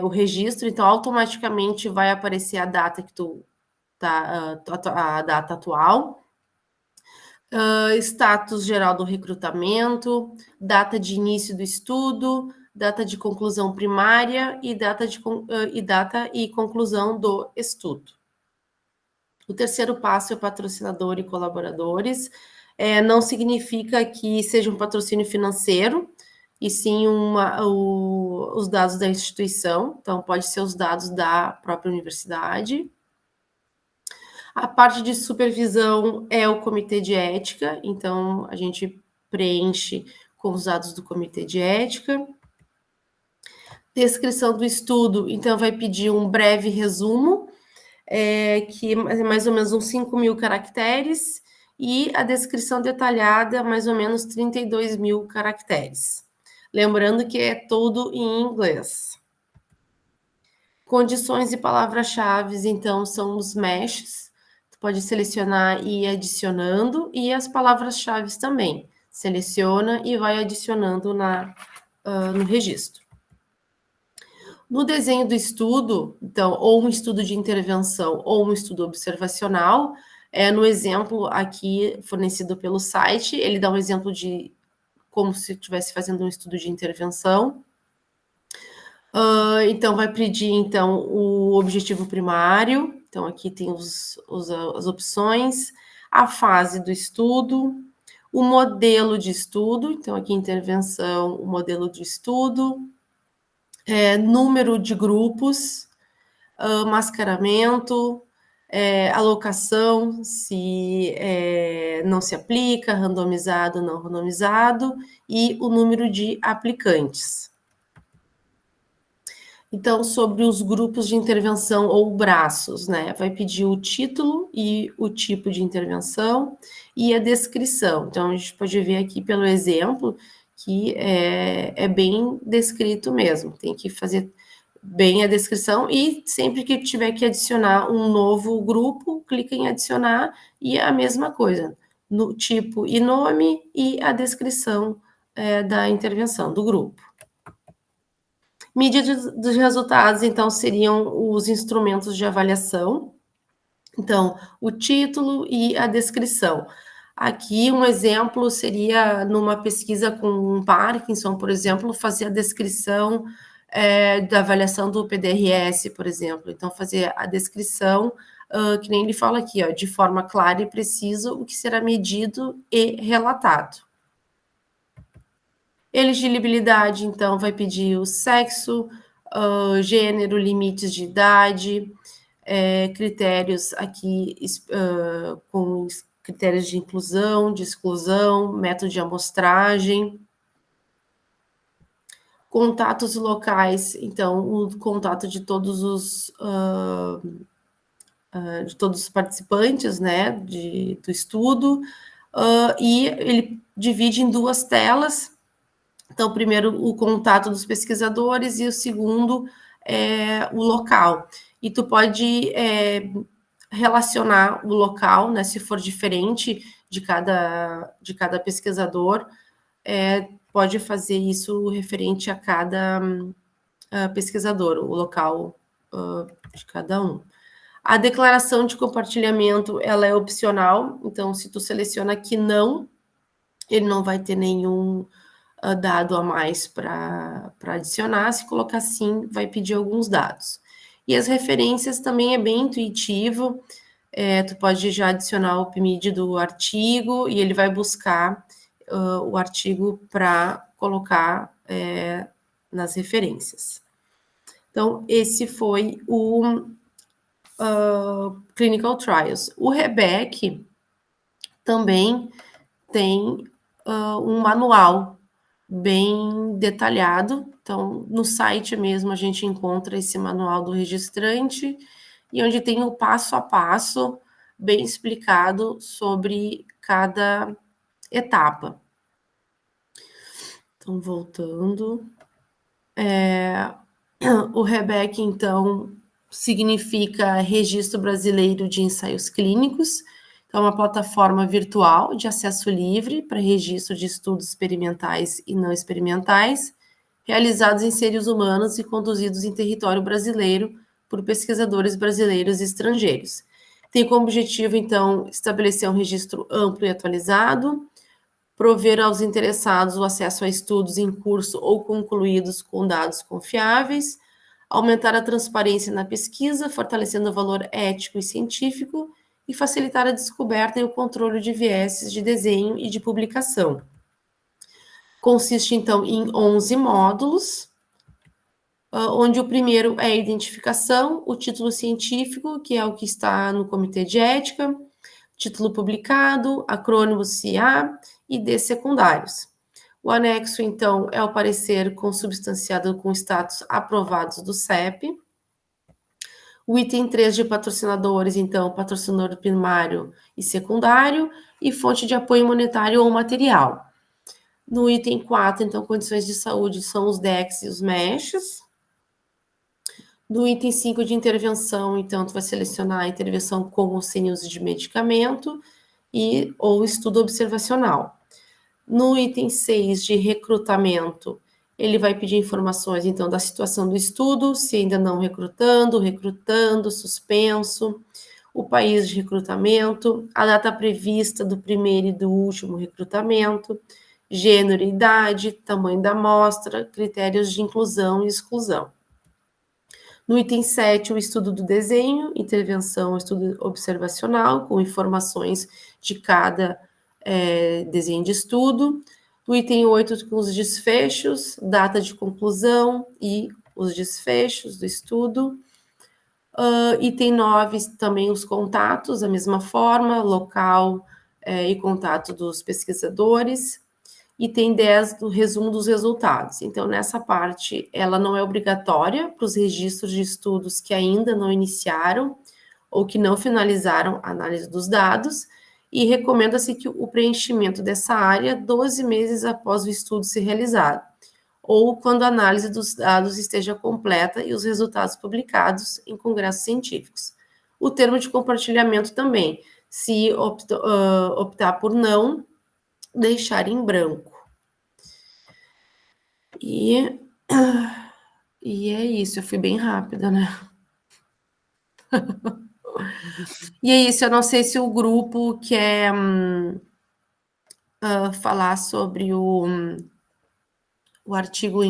o registro, então automaticamente vai aparecer a data que tu tá, a data atual. Status geral do recrutamento, data de início do estudo, data de conclusão primária e data e conclusão do estudo. O terceiro passo é o patrocinador e colaboradores. Não significa que seja um patrocínio financeiro, e sim os dados da instituição, então pode ser os dados da própria universidade. A parte de supervisão é o comitê de ética, então a gente preenche com os dados do comitê de ética. Descrição do estudo, então vai pedir um breve resumo, que é mais ou menos uns 5.000 caracteres, e a descrição detalhada, mais ou menos 32.000 caracteres. Lembrando que é tudo em inglês. Condições e palavras-chave, então, são os meshes. Tu pode selecionar e ir adicionando, e as palavras-chave também. Seleciona e vai adicionando no registro. No desenho do estudo, então, ou um estudo de intervenção ou um estudo observacional, no exemplo aqui fornecido pelo site, ele dá um exemplo de como se estivesse fazendo um estudo de intervenção. Então, vai pedir então, o objetivo primário, então aqui tem as opções, a fase do estudo, o modelo de estudo, então aqui intervenção, o modelo de estudo, número de grupos, mascaramento, alocação, se não se aplica, randomizado, não randomizado, e o número de aplicantes. Então, sobre os grupos de intervenção ou braços, né? Vai pedir o título e o tipo de intervenção e a descrição. Então, a gente pode ver aqui pelo exemplo que é bem descrito mesmo. Tem que fazer bem a descrição e sempre que tiver que adicionar um novo grupo, clica em adicionar e a mesma coisa, no tipo e nome e a descrição da intervenção do grupo. Mídia dos resultados, então, seriam os instrumentos de avaliação. Então, o título e a descrição. Aqui, um exemplo seria numa pesquisa com Parkinson, por exemplo, fazer a descrição da avaliação do PDRS, por exemplo. Então, fazer a descrição, que nem ele fala aqui, ó, de forma clara e precisa, o que será medido e relatado. Elegibilidade, então, vai pedir o sexo, gênero, limites de idade, critérios aqui com critérios de inclusão, de exclusão, método de amostragem. Contatos locais, então, o contato de todos os participantes, né, do estudo, e ele divide em duas telas. Então, primeiro, o contato dos pesquisadores e o segundo, o local. E tu pode relacionar o local, né, se for diferente de cada pesquisador, pode fazer isso referente a cada pesquisador, o local de cada um. A declaração de compartilhamento, ela é opcional, então, se tu seleciona que não, ele não vai ter nenhum dado a mais para adicionar. Se colocar sim, vai pedir alguns dados. E as referências também é bem intuitivo, tu pode já adicionar o PMID do artigo e ele vai buscar o artigo para colocar nas referências. Então, esse foi o Clinical Trials. O REBEC também tem um manual bem detalhado. Então, no site mesmo a gente encontra esse manual do registrante e onde tem o passo a passo bem explicado sobre cada etapa. Então, voltando. O REBEC, então, significa Registro Brasileiro de Ensaios Clínicos. Então, é uma plataforma virtual de acesso livre para registro de estudos experimentais e não experimentais, realizados em seres humanos e conduzidos em território brasileiro por pesquisadores brasileiros e estrangeiros. Tem como objetivo, então, estabelecer um registro amplo e atualizado, prover aos interessados o acesso a estudos em curso ou concluídos com dados confiáveis, aumentar a transparência na pesquisa, fortalecendo o valor ético e científico, e facilitar a descoberta e o controle de vieses de desenho e de publicação. Consiste, então, em 11 módulos, onde o primeiro é a identificação, o título científico, que é o que está no Comitê de Ética, título publicado, acrônimo CA e D secundários. O anexo, então, é o parecer consubstanciado com status aprovados do CEP. O item 3 de patrocinadores, então, patrocinador primário e secundário, e fonte de apoio monetário ou material. No item 4, então, condições de saúde são os DECs e os MESHs. No item 5 de intervenção, então, tu vai selecionar a intervenção com ou sem uso de medicamento ou estudo observacional. No item 6 de recrutamento, ele vai pedir informações, então, da situação do estudo, se ainda não recrutando, suspenso, o país de recrutamento, a data prevista do primeiro e do último recrutamento, gênero e idade, tamanho da amostra, critérios de inclusão e exclusão. No item 7, o estudo do desenho, intervenção, estudo observacional, com informações de cada desenho de estudo. No item 8, com os desfechos, data de conclusão e os desfechos do estudo. Item 9, também os contatos, da mesma forma, local e contato dos pesquisadores. Item 10 do resumo dos resultados. Então, nessa parte, ela não é obrigatória para os registros de estudos que ainda não iniciaram ou que não finalizaram a análise dos dados, e recomenda-se que o preenchimento dessa área 12 meses após o estudo ser realizado, ou quando a análise dos dados esteja completa e os resultados publicados em congressos científicos. O termo de compartilhamento também, se optar por não, deixar em branco. E é isso, eu fui bem rápida, né? E é isso, eu não sei se o grupo quer falar sobre o artigo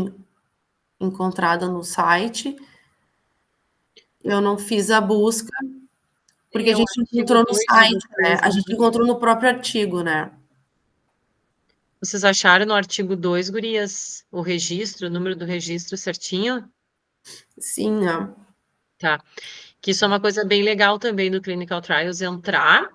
encontrado no site. Eu não fiz a busca, porque a gente encontrou no site, né? A gente encontrou no próprio artigo, né? Vocês acharam no artigo 2, gurias, o registro, o número do registro certinho? Sim, né? Tá. Que isso é uma coisa bem legal também do Clinical Trials, entrar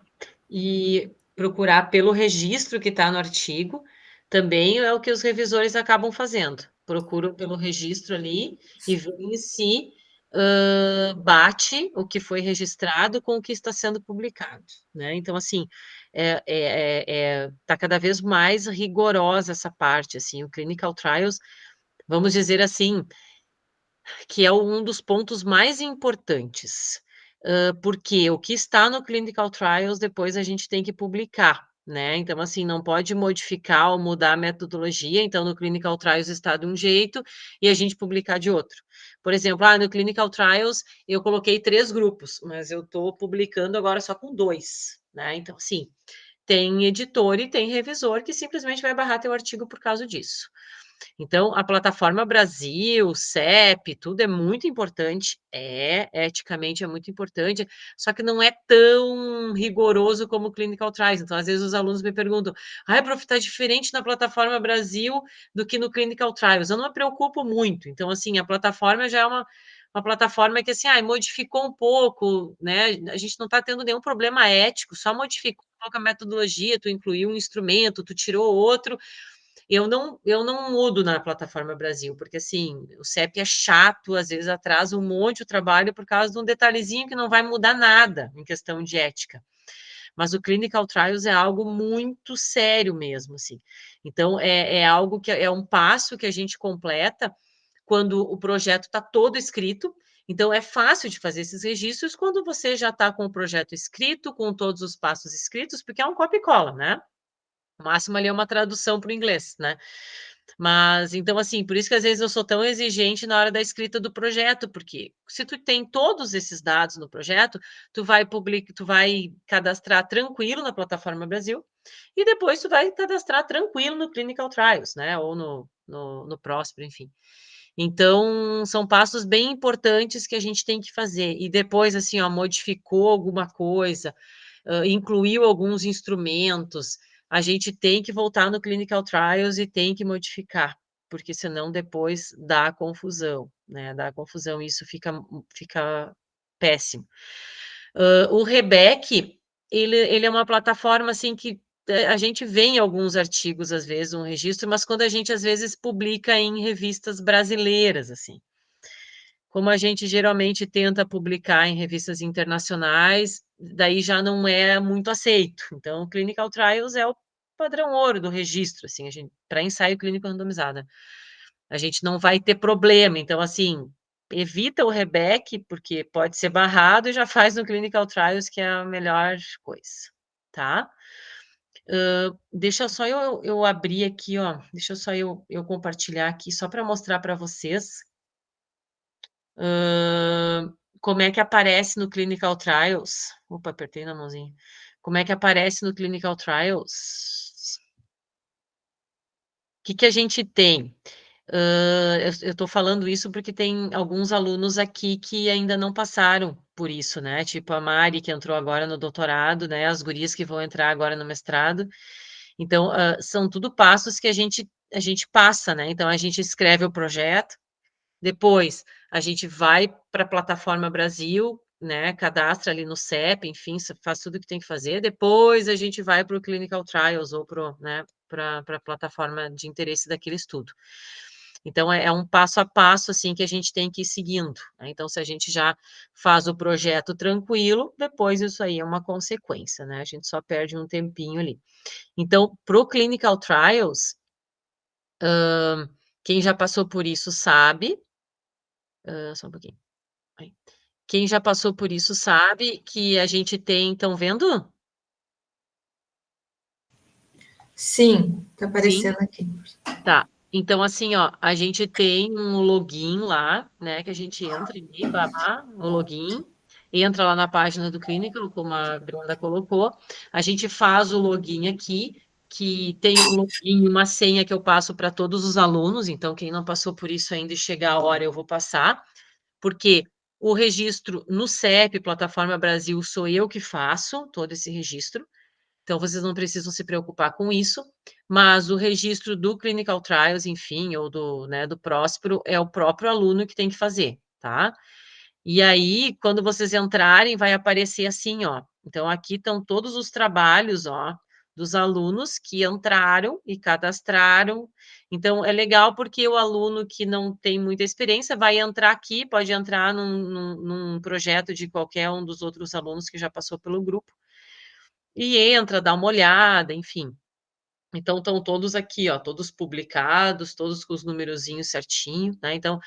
e procurar pelo registro que está no artigo. Também é o que os revisores acabam fazendo. Procuram pelo registro ali e veem se bate o que foi registrado com o que está sendo publicado, né? Então, assim, tá cada vez mais rigorosa essa parte, assim, o Clinical Trials, vamos dizer assim, que é um dos pontos mais importantes, porque o que está no Clinical Trials depois a gente tem que publicar, né? Então, assim, não pode modificar ou mudar a metodologia. Então, no Clinical Trials está de um jeito e a gente publicar de outro. Por exemplo, no Clinical Trials eu coloquei 3 grupos, mas eu estou publicando agora só com 2, né? Então, assim, tem editor e tem revisor que simplesmente vai barrar teu artigo por causa disso. Então, a plataforma Brasil, CEP, tudo é muito importante, eticamente é muito importante, só que não é tão rigoroso como o Clinical Trials. Então, às vezes os alunos me perguntam, prof, está diferente na plataforma Brasil do que no Clinical Trials. Eu não me preocupo muito. Então, assim, a plataforma já é uma plataforma que, assim, modificou um pouco, né? A gente não está tendo nenhum problema ético, só modificou um pouco a metodologia, tu incluiu um instrumento, tu tirou outro, eu não mudo na Plataforma Brasil, porque assim, o CEP é chato, às vezes atrasa um monte o trabalho por causa de um detalhezinho que não vai mudar nada em questão de ética. Mas o Clinical Trials é algo muito sério mesmo, assim. Então, é algo que é um passo que a gente completa quando o projeto está todo escrito. Então, é fácil de fazer esses registros quando você já está com o projeto escrito, com todos os passos escritos, porque é um copia e cola, né? O máximo ali é uma tradução para o inglês, né? Mas, então, assim, por isso que às vezes eu sou tão exigente na hora da escrita do projeto, porque se tu tem todos esses dados no projeto, tu vai cadastrar tranquilo na Plataforma Brasil, e depois tu vai cadastrar tranquilo no Clinical Trials, né? Ou no Próspero, enfim. Então, são passos bem importantes que a gente tem que fazer. E depois, assim, ó, modificou alguma coisa, incluiu alguns instrumentos, a gente tem que voltar no Clinical Trials e tem que modificar, porque senão depois dá confusão, né? Dá confusão, isso fica péssimo. O Rebec, ele é uma plataforma assim que a gente vê em alguns artigos, às vezes, um registro, mas quando a gente às vezes publica em revistas brasileiras, assim. Como a gente geralmente tenta publicar em revistas internacionais, daí já não é muito aceito. Então, o Clinical Trials é o padrão ouro do registro, assim, para ensaio clínico randomizado. A gente não vai ter problema. Então, assim, evita o Rebec, porque pode ser barrado, e já faz no Clinical Trials, que é a melhor coisa, tá? Deixa só eu abrir aqui, ó. Deixa só eu compartilhar aqui, só para mostrar para vocês como é que aparece no Clinical Trials. Opa, apertei na mãozinha. Como é que aparece no Clinical Trials? O que a gente tem? Eu estou falando isso porque tem alguns alunos aqui que ainda não passaram por isso, né? Tipo a Mari, que entrou agora no doutorado, né? As gurias que vão entrar agora no mestrado. Então, são tudo passos que a gente passa, né? Então, a gente escreve o projeto, depois a gente vai para a Plataforma Brasil, né? Cadastra ali no CEP, enfim, faz tudo o que tem que fazer. Depois a gente vai para o Clinical Trials ou para a plataforma de interesse daquele estudo. Então, é um passo a passo, assim, que a gente tem que ir seguindo, né? Então, se a gente já faz o projeto tranquilo, depois isso aí é uma consequência, né? A gente só perde um tempinho ali. Então, para o Clinical Trials, quem já passou por isso sabe. Só um pouquinho. Aí. Quem já passou por isso sabe que a gente tem. Estão vendo? Sim, tá Sim. aparecendo aqui. Tá. Então, assim, ó, a gente tem um login lá, né? Que a gente entra ali, babá, o login, entra lá na página do Clinical, como a Brenda colocou. A gente faz o login aqui, que tem um login e uma senha que eu passo para todos os alunos. Então, quem não passou por isso ainda e chegar a hora, eu vou passar. Porque o registro no CEP, Plataforma Brasil, sou eu que faço todo esse registro. Então, vocês não precisam se preocupar com isso, mas o registro do Clinical Trials, enfim, ou do Próspero, é o próprio aluno que tem que fazer, tá? E aí, quando vocês entrarem, vai aparecer assim, ó. Então, aqui estão todos os trabalhos, ó, dos alunos que entraram e cadastraram. Então, é legal porque o aluno que não tem muita experiência vai entrar aqui, pode entrar num projeto de qualquer um dos outros alunos que já passou pelo grupo, e entra, dá uma olhada, enfim. Então, estão todos aqui, ó, todos publicados, todos com os numerozinhos certinho, né? Então,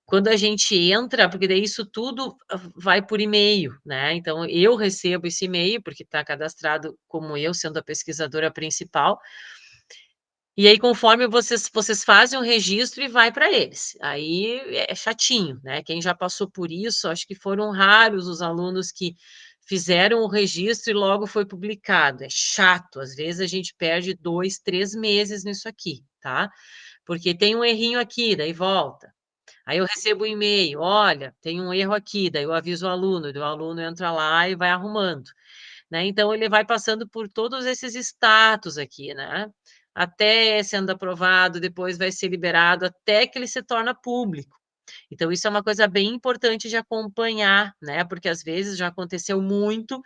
quando a gente entra, porque daí isso tudo vai por e-mail, né? Então, eu recebo esse e-mail, porque está cadastrado como eu, sendo a pesquisadora principal, e aí, conforme vocês fazem o registro e vai para eles. Aí é chatinho, né? Quem já passou por isso, acho que foram raros os alunos que fizeram o registro e logo foi publicado. É chato, às vezes a gente perde 2, 3 meses nisso aqui, tá? Porque tem um errinho aqui, daí volta. Aí eu recebo um e-mail, olha, tem um erro aqui, daí eu aviso o aluno entra lá e vai arrumando, né? Então ele vai passando por todos esses status aqui, né? Até sendo aprovado, depois vai ser liberado, até que ele se torna público. Então, isso é uma coisa bem importante de acompanhar, né? Porque às vezes já aconteceu muito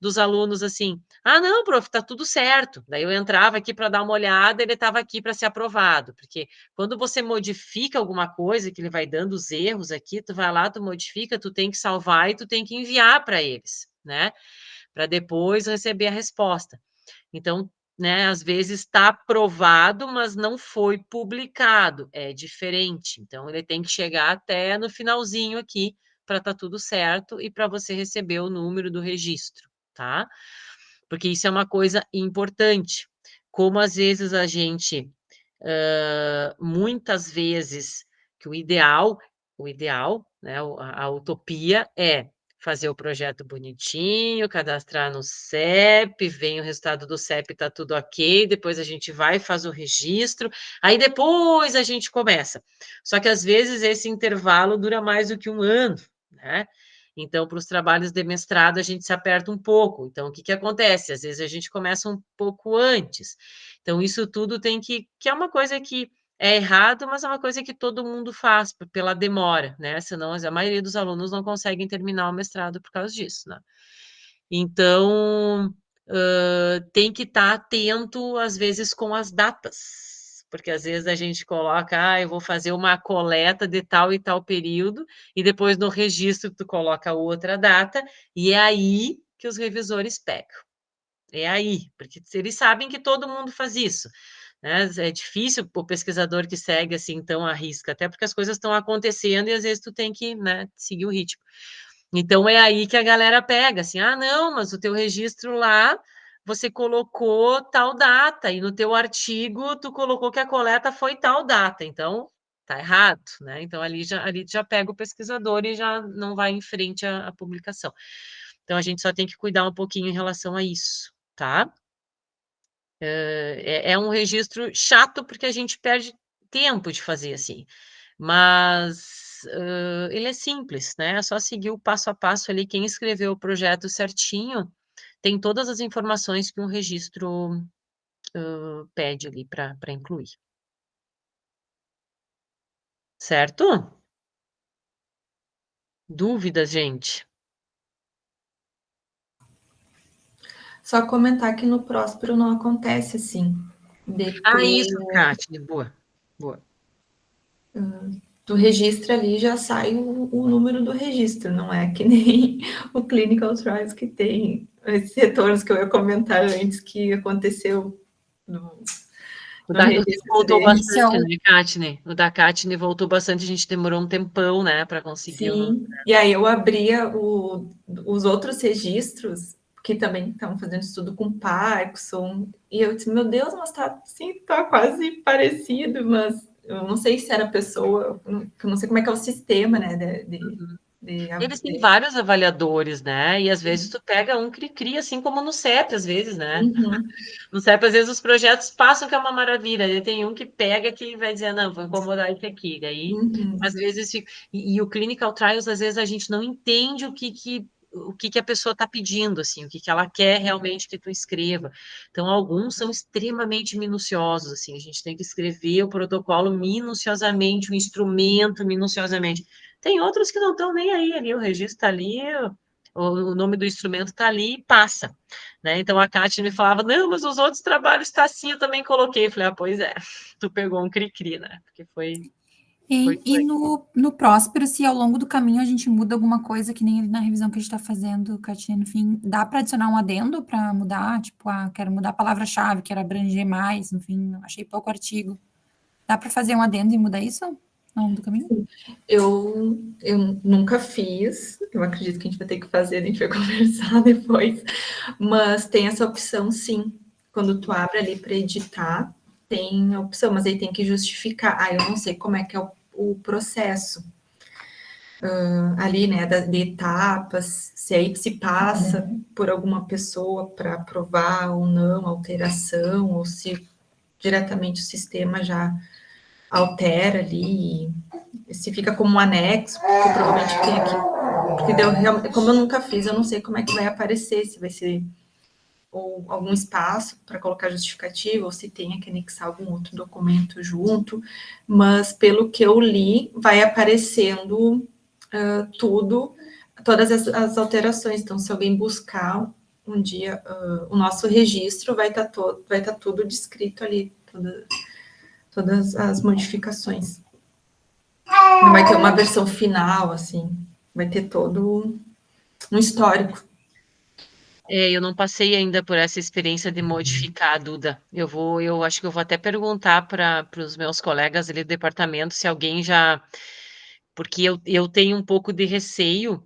dos alunos assim, não, prof, tá tudo certo. Daí eu entrava aqui para dar uma olhada, ele estava aqui para ser aprovado, porque quando você modifica alguma coisa, que ele vai dando os erros aqui, tu vai lá, tu modifica, tu tem que salvar e tu tem que enviar para eles, né? Para depois receber a resposta. Então, né, às vezes está aprovado, mas não foi publicado, é diferente. Então, ele tem que chegar até no finalzinho aqui para estar tudo certo e para você receber o número do registro, tá? Porque isso é uma coisa importante. Como às vezes a gente, muitas vezes, que o ideal, né, a utopia é fazer o projeto bonitinho, cadastrar no CEP, vem o resultado do CEP, tá tudo ok, depois a gente vai e faz o registro, aí depois a gente começa. Só que às vezes esse intervalo dura mais do que um ano, né? Então, para os trabalhos de mestrado, a gente se aperta um pouco. Então, o que que acontece? Às vezes a gente começa um pouco antes. Então, isso tudo tem que é uma coisa que é errado, mas é uma coisa que todo mundo faz pela demora, né? Senão a maioria dos alunos não conseguem terminar o mestrado por causa disso, né? Então, tem que estar atento, às vezes, com as datas, porque às vezes a gente coloca, eu vou fazer uma coleta de tal e tal período, e depois no registro tu coloca outra data, e é aí que os revisores pegam. É aí, porque eles sabem que todo mundo faz isso, né? É difícil o pesquisador que segue assim tão à risca, até porque as coisas estão acontecendo e às vezes tu tem que, né, seguir o ritmo. Então é aí que a galera pega, assim, não, mas o teu registro lá, você colocou tal data, e no teu artigo tu colocou que a coleta foi tal data, então tá errado, né? Então ali já pega o pesquisador e já não vai em frente à publicação. Então a gente só tem que cuidar um pouquinho em relação a isso, tá? É um registro chato porque a gente perde tempo de fazer assim, mas ele é simples, né? É só seguir o passo a passo ali. Quem escreveu o projeto certinho tem todas as informações que um registro pede ali para incluir. Certo? Dúvidas, gente? Só comentar que no Próspero não acontece assim. Isso, Kátia, boa. Tu registra ali, já sai o número do registro, não é que nem o Clinical Trials que tem esses retornos que eu ia comentar antes que aconteceu no registro. Voltou bastante, né, Katne? O da Katne voltou bastante, a gente demorou um tempão, né, para conseguir. Sim, e aí eu abria os outros registros, que também estavam fazendo estudo com Parkinson, e eu disse, meu Deus, mas tá quase parecido, mas eu não sei se era a pessoa, eu não sei como é que é o sistema, né, Eles têm vários avaliadores, né? E às vezes tu pega um cri-cri, assim como no CEP, às vezes, né? Uhum. No CEP, às vezes, os projetos passam que é uma maravilha. Ele tem um que pega que vai dizer, não, vou incomodar esse aqui. Daí, às vezes, e o Clinical Trials, às vezes, a gente não entende o que a pessoa está pedindo, assim, o que ela quer realmente que tu escreva. Então, alguns são extremamente minuciosos, assim, a gente tem que escrever o protocolo minuciosamente, o instrumento minuciosamente. Tem outros que não estão nem aí, ali o registro está ali, o nome do instrumento está ali e passa, né? Então a Kátia me falava, não, mas os outros trabalhos está assim, eu também coloquei. Eu falei, pois é, tu pegou um cri-cri, né? Porque foi E no Próspero, se ao longo do caminho a gente muda alguma coisa, que nem na revisão que a gente está fazendo, Katia, no fim, dá para adicionar um adendo para mudar? Tipo, quero mudar a palavra-chave, quero abranger mais, no fim, achei pouco artigo. Dá para fazer um adendo e mudar isso ao longo do caminho? Sim. Eu nunca fiz, eu acredito que a gente vai ter que fazer, a gente vai conversar depois, mas tem essa opção, sim. Quando tu abre ali para editar, tem a opção, mas aí tem que justificar. Eu não sei como é que é o processo ali, né, de etapas, se aí se passa por alguma pessoa para aprovar ou não a alteração, ou se diretamente o sistema já altera ali, se fica como um anexo, porque provavelmente tem aqui, porque como eu nunca fiz, eu não sei como é que vai aparecer, se vai ser ou algum espaço para colocar justificativa, ou se tem que anexar algum outro documento junto, mas pelo que eu li, vai aparecendo todas as alterações. Então, se alguém buscar um dia o nosso registro vai estar tudo descrito ali, todas as modificações. Não vai ter uma versão final, assim, vai ter todo um histórico. Eu não passei ainda por essa experiência de modificar, Duda. Eu acho que eu vou até perguntar para os meus colegas ali do departamento se alguém já. Porque eu tenho um pouco de receio,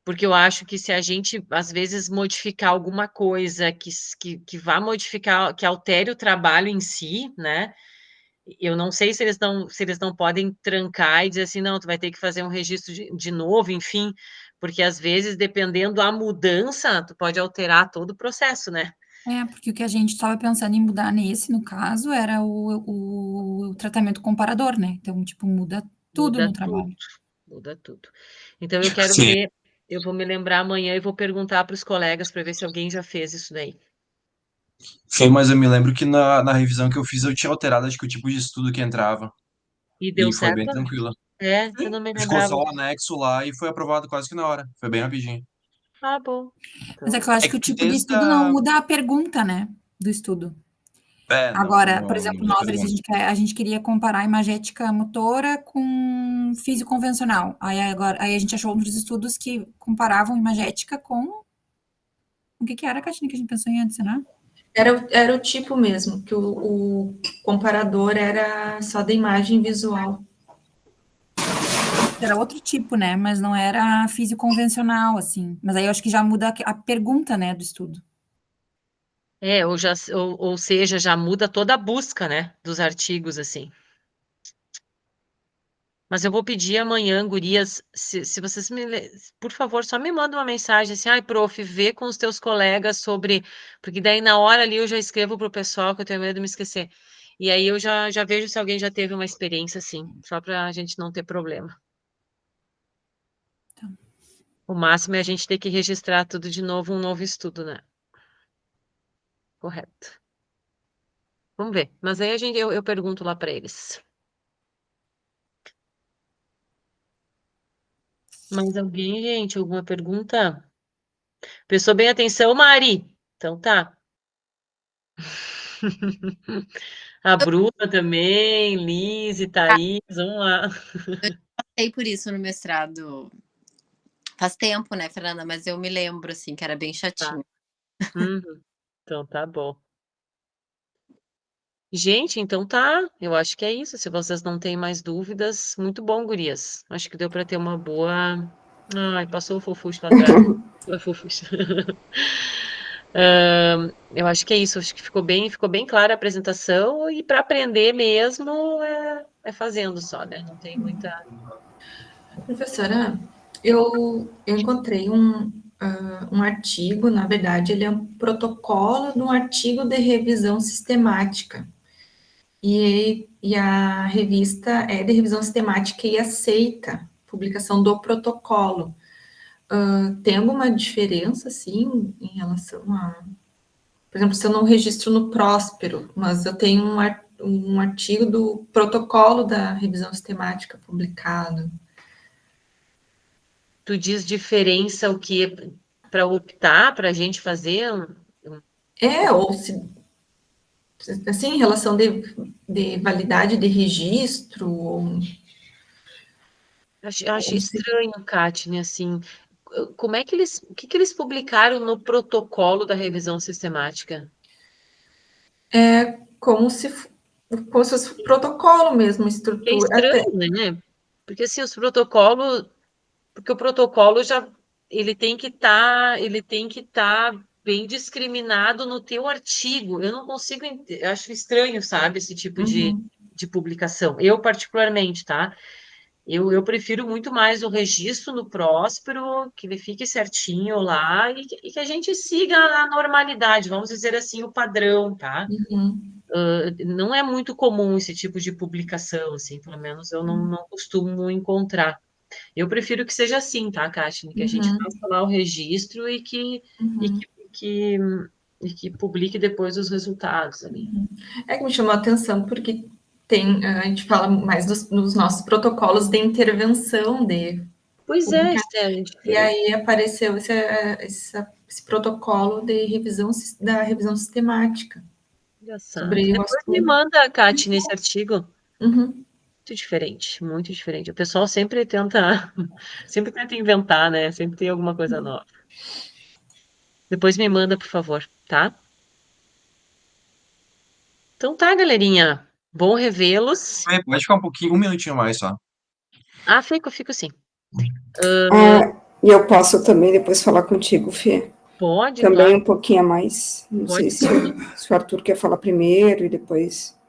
porque eu acho que se a gente, às vezes, modificar alguma coisa que vá modificar, que altere o trabalho em si, né? Eu não sei se eles não podem trancar e dizer assim, não, tu vai ter que fazer um registro de novo, enfim, porque às vezes, dependendo da mudança, tu pode alterar todo o processo, né? Porque o que a gente estava pensando em mudar nesse, no caso, era o tratamento comparador, né? Então, tipo, muda tudo Muda no tudo, trabalho. muda tudo. Então eu quero Sim. ver, eu vou me lembrar amanhã e vou perguntar para os colegas para ver se alguém já fez isso daí. Sim, mas eu me lembro que na revisão que eu fiz eu tinha alterado, acho que o tipo de estudo que entrava. E deu E foi bem certo? tranquilo. Eu não me Ficou lembrava. só o anexo lá e foi aprovado quase que na hora. Foi bem rapidinho. Ah, bom. Mas é Então, que eu acho É que que o tu tipo de estudo não testa. muda a pergunta, né? Do estudo. Não, Agora, por não, não exemplo, muda a nós, a pergunta. gente, a gente queria comparar a imagética motora com físico convencional. Aí a gente achou outros estudos que comparavam imagética com. O que era, Catina, que a gente pensou em adicionar? Era o tipo mesmo, que o comparador era só da imagem visual. Era outro tipo, né? Mas não era físico convencional, assim. Mas aí eu acho que já muda a pergunta, né, do estudo. ou seja, já muda toda a busca, né, dos artigos, assim. Mas eu vou pedir amanhã, gurias, se vocês por favor, só me mandem uma mensagem assim, ai, prof, vê com os teus colegas sobre, porque daí na hora ali eu já escrevo pro pessoal que eu tenho medo de me esquecer. E aí eu já vejo se alguém já teve uma experiência assim, só para a gente não ter problema. Tá. O máximo é a gente ter que registrar tudo de novo, um novo estudo, né? Correto. Vamos ver. Mas aí eu pergunto lá para eles. Mais alguém, gente? Alguma pergunta? Prestou bem atenção, Mari? Então tá. A Bruna também, Liz e Thaís, vamos lá. Passei por isso no mestrado. Faz tempo, né, Fernanda? Mas eu me lembro, assim, que era bem Tá. chatinho. Uhum. Então tá bom. Gente, então tá. Eu acho que é isso. Se vocês não têm mais dúvidas, muito bom, gurias. Acho que deu para ter uma boa. Ai, passou o fofucho lá atrás. Foi fofucho. Eu acho que é isso. Acho que ficou bem clara a apresentação e para aprender mesmo é fazendo só, né? Não tem muita. Professora, eu encontrei um artigo, na verdade, ele é um protocolo de um artigo de revisão sistemática. E a revista é de revisão sistemática e aceita publicação do protocolo. Tem alguma diferença, assim, em relação a... Por exemplo, se eu não registro no Próspero, mas eu tenho um artigo do protocolo da revisão sistemática publicado. Tu diz diferença o que para optar para a gente fazer? Ou se, assim, em relação de validade de registro, Achei estranho, Katine, assim. Como é que o que eles publicaram no protocolo da revisão sistemática? como se fosse protocolo mesmo, É estrutura. estranho, né? Porque assim, porque o protocolo já ele tem que estar bem discriminado no teu artigo. Eu não consigo, eu acho estranho, sabe, esse tipo Uhum, de publicação. Eu particularmente, tá? Eu prefiro muito mais o registro no Próspero, que ele fique certinho lá e que a gente siga a normalidade, vamos dizer assim, o padrão, tá? uhum, Não é muito comum esse tipo de publicação, assim, pelo menos eu não costumo encontrar. Eu prefiro que seja assim, tá, Kátia? Que a gente uhum, faça lá o registro e uhum. que, que, e que publique depois os resultados ali. É que me chamou a atenção porque a gente fala mais dos nossos protocolos de intervenção de Pois é, Esther. E aí apareceu esse protocolo de revisão da revisão sistemática. Olha só. Sobre o Depois me assunto. manda, Kate, nesse artigo. Uhum. Muito diferente, muito diferente. O pessoal sempre tenta inventar, né? Sempre tem alguma coisa nova. Depois me manda, por favor, tá? Então tá, galerinha. Bom revê-los. Pode ficar um pouquinho, um minutinho mais só. Ah, fico sim. E eu posso também depois falar contigo, Fê. Pode, Também claro. um pouquinho a mais. Não Pode sei sim. se o Arthur quer falar primeiro e depois.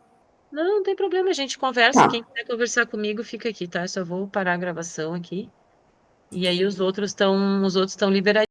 Não tem problema, a gente conversa. Tá. Quem quiser conversar comigo, fica aqui, tá? Eu só vou parar a gravação aqui. E aí os outros estão liberadinhos.